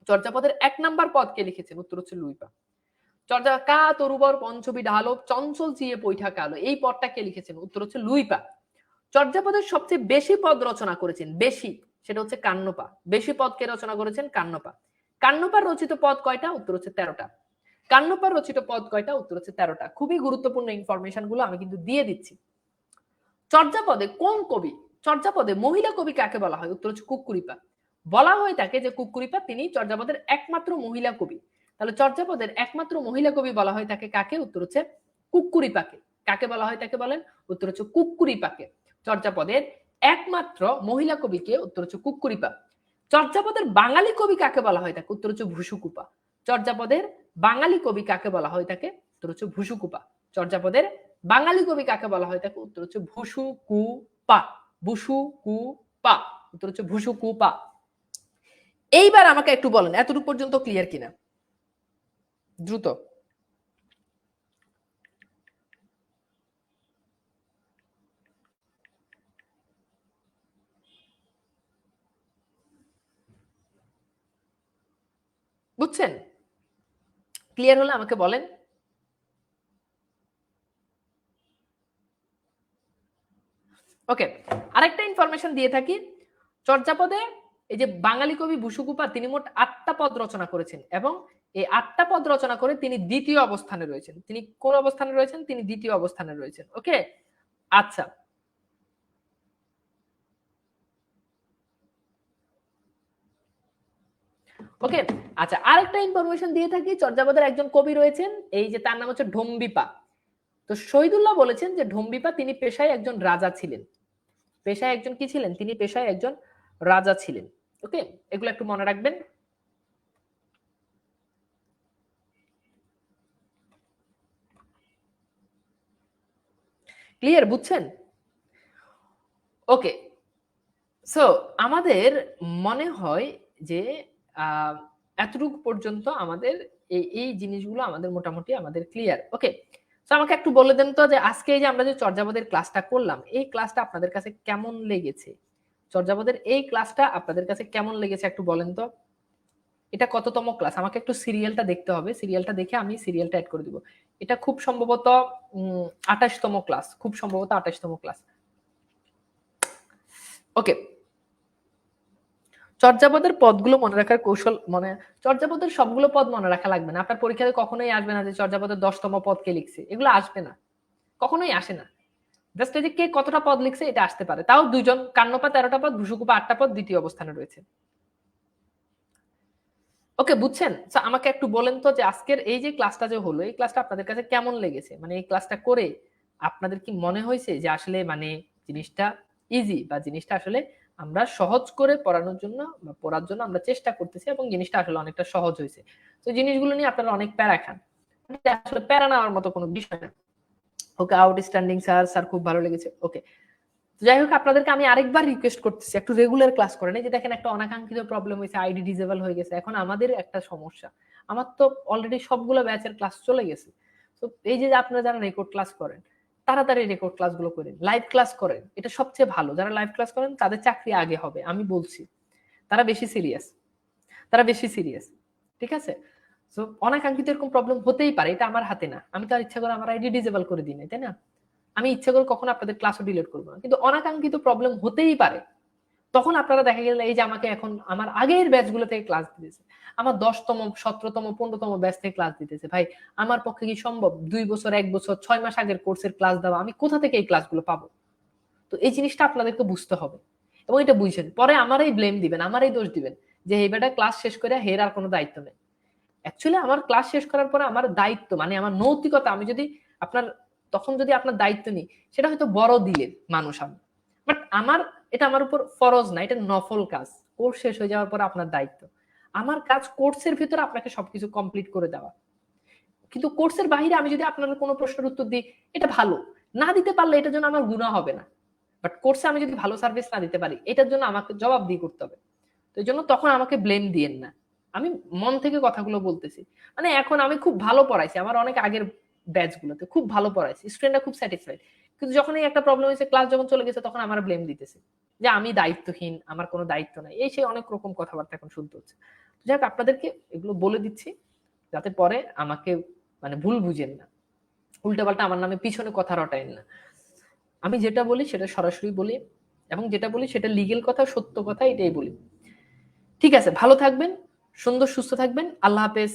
B: চর্যাপদের 1 নাম্বার পদ কে লিখেছেন, উত্তর হচ্ছে লুইপা। চর্যা কা তরুবর পঞ্চবি ঢালো চঞ্চল চিয়ে পৈঠা কালো, এই পদটা কে লিখেছেন, উত্তর হচ্ছে লুইপা। চর্যাপদের সবচেয়ে বেশি পদ রচনা করেছেন, বেশি, সেটা হচ্ছে কান্নপা। বেশি পদ কে রচনা করেছেন, কান্নপা। কান্নপার রচিত পদ কয়টা, উত্তর হচ্ছে 13টা। কান্নপার রচিত পদ কয়টা, উত্তর হচ্ছে 13টা। খুবই গুরুত্বপূর্ণ ইনফরমেশন গুলো আমি কিন্তু দিয়ে দিচ্ছি। চর্যাপদে কোন কবি, চর্যাপদে মহিলা কবি কাকে বলা হয়, উত্তর হচ্ছে কুক্কুরিপা। বলা হয়ে থাকে যে কুক্কুরিপা তিনি চর্যাপদের একমাত্র মহিলা কবি। তাহলে চর্যাপদের একমাত্র মহিলা কবি বলা হয় তাকে কাকে, উত্তর হচ্ছে কুক্কুরিপাকে। কাকে বলা হয় তাকে বলেন, উত্তর হচ্ছে কুক্কুরিপাকে। চর্যাপদের একমাত্র মহিলা কবিকে, উত্তর হচ্ছে কুক্কুরিপা। চর্যাপদের বাঙালি কবি কাকে বলা হয় তাকে, উত্তর হচ্ছে ভুসুকুপা। চর্যাপদের বাঙালি কবি কাকে বলা হয় তাকে, উত্তর হচ্ছে ভুসুকুপা। চর্যাপদের বাঙালি কবি কাকে বলা হয় তাকে, উত্তর হচ্ছে ভুসুকুপা। ভুসুকুপা, উত্তর হচ্ছে ভুসুকুপা। এইবার আমাকে একটু বলেন এতটুকু পর্যন্ত ক্লিয়ার কিনা, দ্রুত। বুঝছেন? ক্লিয়ার হলে আমাকে বলেন। ওকে, আরেকটা ইনফরমেশন দিয়ে থাকি। চর্যাপদে এই যে বাঙালি কবি বুসুকুপা তিনি মোট 8টা পদ রচনা করেছেন এবং এই 8টা পদ রচনা করে তিনি দ্বিতীয় অবস্থানে রয়েছেন। তিনি কোন অবস্থানে রয়েছেন? তিনি দ্বিতীয় অবস্থানে রয়েছেন। ওকে, আচ্ছা। ওকে, আচ্ছা, আরেকটা ইনফরমেশন দিয়ে থাকি। চর্যাপদের একজন কবি রয়েছেন, এই যে তার নাম হচ্ছে ঢম্বিপা। তো শহীদুল্লাহ বলেছেন যে ঢম্বিপা তিনি পেশায় একজন রাজা ছিলেন। পেশায় একজন কি ছিলেন? তিনি পেশায় একজন রাজা ছিলেন। ওকে, এগুলো একটু মনে রাখবেন। ক্লিয়ার? বুঝছেন? ওকে, সো আমাদের মনে হয় যে এতটুকু পর্যন্ত আমাদের এই জিনিসগুলো আমাদের মোটামুটি আমাদের ক্লিয়ার। ওকে, তো আমাকে একটু বলে দেন তো যে আজকে এই যে আমরা যে চর্যাপদের ক্লাসটা করলাম, এই ক্লাসটা আপনাদের কাছে কেমন লেগেছে? চর্যাপদের এই ক্লাসটা আপনাদের কাছে কেমন লেগেছে একটু বলেন তো। এটা কততম ক্লাস? আমাকে একটু সিরিয়ালটা দেখতে হবে। সিরিয়ালটা দেখে আমি সিরিয়ালটা অ্যাড করে দিব। এটা খুব সম্ভবত 28তম ক্লাস, খুব সম্ভবত 28তম ক্লাস। ওকে, চর্যাপদের পদগুলো মনে রাখার কৌশল চর্যাপদের সবগুলো পদ মনে রাখা লাগবে না। আপনার পরীক্ষাতে কখনোই আসবে না যে চর্যাপদের 10তম পদ কে লিখছে, এগুলো আসবে না, কখনোই আসে না। জাস্ট এই যে কে কতটা পদ লিখছে এটা আসতে পারে, তাও দুইজন, কান্নপা 13টা পদ, ভুসুকুপা 8টা পদ দ্বিতীয় অবস্থানে রয়েছে। ওকে, বুঝছেন? আমাকে একটু বলেন তো যে আজকের এই যে ক্লাসটা যে হলো, এই ক্লাসটা আপনাদের কাছে কেমন লেগেছে? মানে এই ক্লাসটা করে আপনাদের কি মনে হয়েছে যে আসলে মানে জিনিসটা ইজি, বা জিনিসটা আসলে আমরা সহজ করে পড়ানোর জন্য বা পড়ার জন্য আমরা চেষ্টা করতেছি এবং জিনিসটা আসলে অনেকটা সহজ হয়েছে? তো জিনিসগুলো নিয়ে আপনারা অনেক প্যারা খান, আসলে প্যারা নেওয়ার মতো কোনো বিষয় না। ওকে, আউটস্ট্যান্ডিং স্যার, স্যার খুব ভালো লেগেছে। ওকে, যাই হোক, আপনাদেরকে আমি আরেকবার রিকোয়েস্ট করতেছি একটু রেগুলার ক্লাস করেন। এই যে দেখেন একটা অনাকাঙ্ক্ষিত প্রবলেম হয়েছে, আইডি ডিসেবল হয়ে গেছে, এখন আমাদের একটা সমস্যা। আমার তো অলরেডি সবগুলো ব্যাচের ক্লাস চলে গেছে। তো এই যে আপনারা যারা রেকর্ড ক্লাস করেন, তাড়াতাড়ি রেকর্ড ক্লাসগুলো করেন, লাইভ ক্লাস করেন, এটা সবচেয়ে ভালো। যারা লাইভ ক্লাস করেন তাদের চাকরি আগে হবে, আমি বলছি। তারা বেশি সিরিয়াস, তারা বেশি সিরিয়াস। ঠিক আছে? তো অনাকাঙ্ক্ষিত এরকম প্রবলেম হতেই পারে, এটা আমার হাতে না। আমি তো আর ইচ্ছা করে আমার আইডি ডিসেবল করে দিই না, তাই না? আমি ইচ্ছা করে কখনো আপনাদের ক্লাসও ডিলিট করবো না, কিন্তু অনাকাঙ্ক্ষিত প্রবলেম হতেই পারে। তখন আপনারা দেখা গেল এই যে আমাকে এখন আমার আগের ব্যাচগুলো থেকে ক্লাস দিতেছে, আমার 10তম 17তম 15তম ব্যাচ থেকে ক্লাস দিতেছে। ভাই, আমার পক্ষে কি সম্ভব 2 বছর 1 বছর 6 মাস আগের কোর্সের ক্লাস দেওয়া? আমি কোথা থেকে এই ক্লাসগুলো পাবো? তো এই জিনিসটা আপনাদেরকে বুঝতে হবে এবং এটা বুঝছেন, পরে আমারই ব্লেম দিবেন, আমারই দোষ দিবেন যে এই বেটা ক্লাস শেষ করে হের আর কোনো দায়িত্ব নেই। অ্যাকচুয়ালি আমার ক্লাস শেষ করার পরে আমার দায়িত্ব, মানে আমার নৈতিকতা, আমি যদি আপনার তখন যদি আপনার দায়িত্ব নিই, সেটা হয়তো বড় দিলের মানুষ আমি, বাট আমার এটা আমার উপর ফরজ না, এটা নফল কাজ। কোর্স শেষ হয়ে যাওয়ার পর আপনার দায়িত্ব, আমার কাজ কোর্সের ভিতরে আপনাকে সবকিছু কমপ্লিট করে দেওয়া। কিন্তু কোর্সের বাইরে আমি যদি আপনার কোনো প্রশ্নের উত্তর দিই, এটা ভালো, না দিতে পারলে এটার জন্য আমার গুনাহ হবে না। বাট কোর্সে আমি যদি ভালো সার্ভিস না দিতে পারি, এটার জন্য আমাকে জবাবদিহি করতে হবে। তো এই জন্য তখন আমাকে ব্লেম দিয়েন না, আমি মন থেকে কথাগুলো বলতেছি। মানে এখন আমি খুব ভালো পড়াইছি, আমার অনেক আগের ব্যাচগুলোতে খুব ভালো পড়াইছি, স্টুডেন্টরা খুব স্যাটিসফাইড। কিন্তু যখন এই একটা প্রবলেম হয়েছে, ক্লাস যখন চলে গেছে, তখন আমার ব্লেম দিতেছে যে আমি দায়িত্বহীন, আমার কোনো দায়িত্ব নাই, এই সেই অনেক রকম কথাবার্তা এখন শুনতে হচ্ছে। যাই হোক, আপনাদেরকে এগুলো বলে দিচ্ছি যাতে পরে আমাকে মানে ভুল বুঝেন না, উল্টাপাল্টা আমার নামে পিছনে কথা রটায়েন না। আমি যেটা বলি সেটা সরাসরি বলি, এবং যেটা বলি সেটা লিগেল কথা, সত্য কথা, এটাই বলি। ঠিক আছে, ভালো থাকবেন, সুন্দর সুস্থ থাকবেন, আল্লাহ হাফেজ।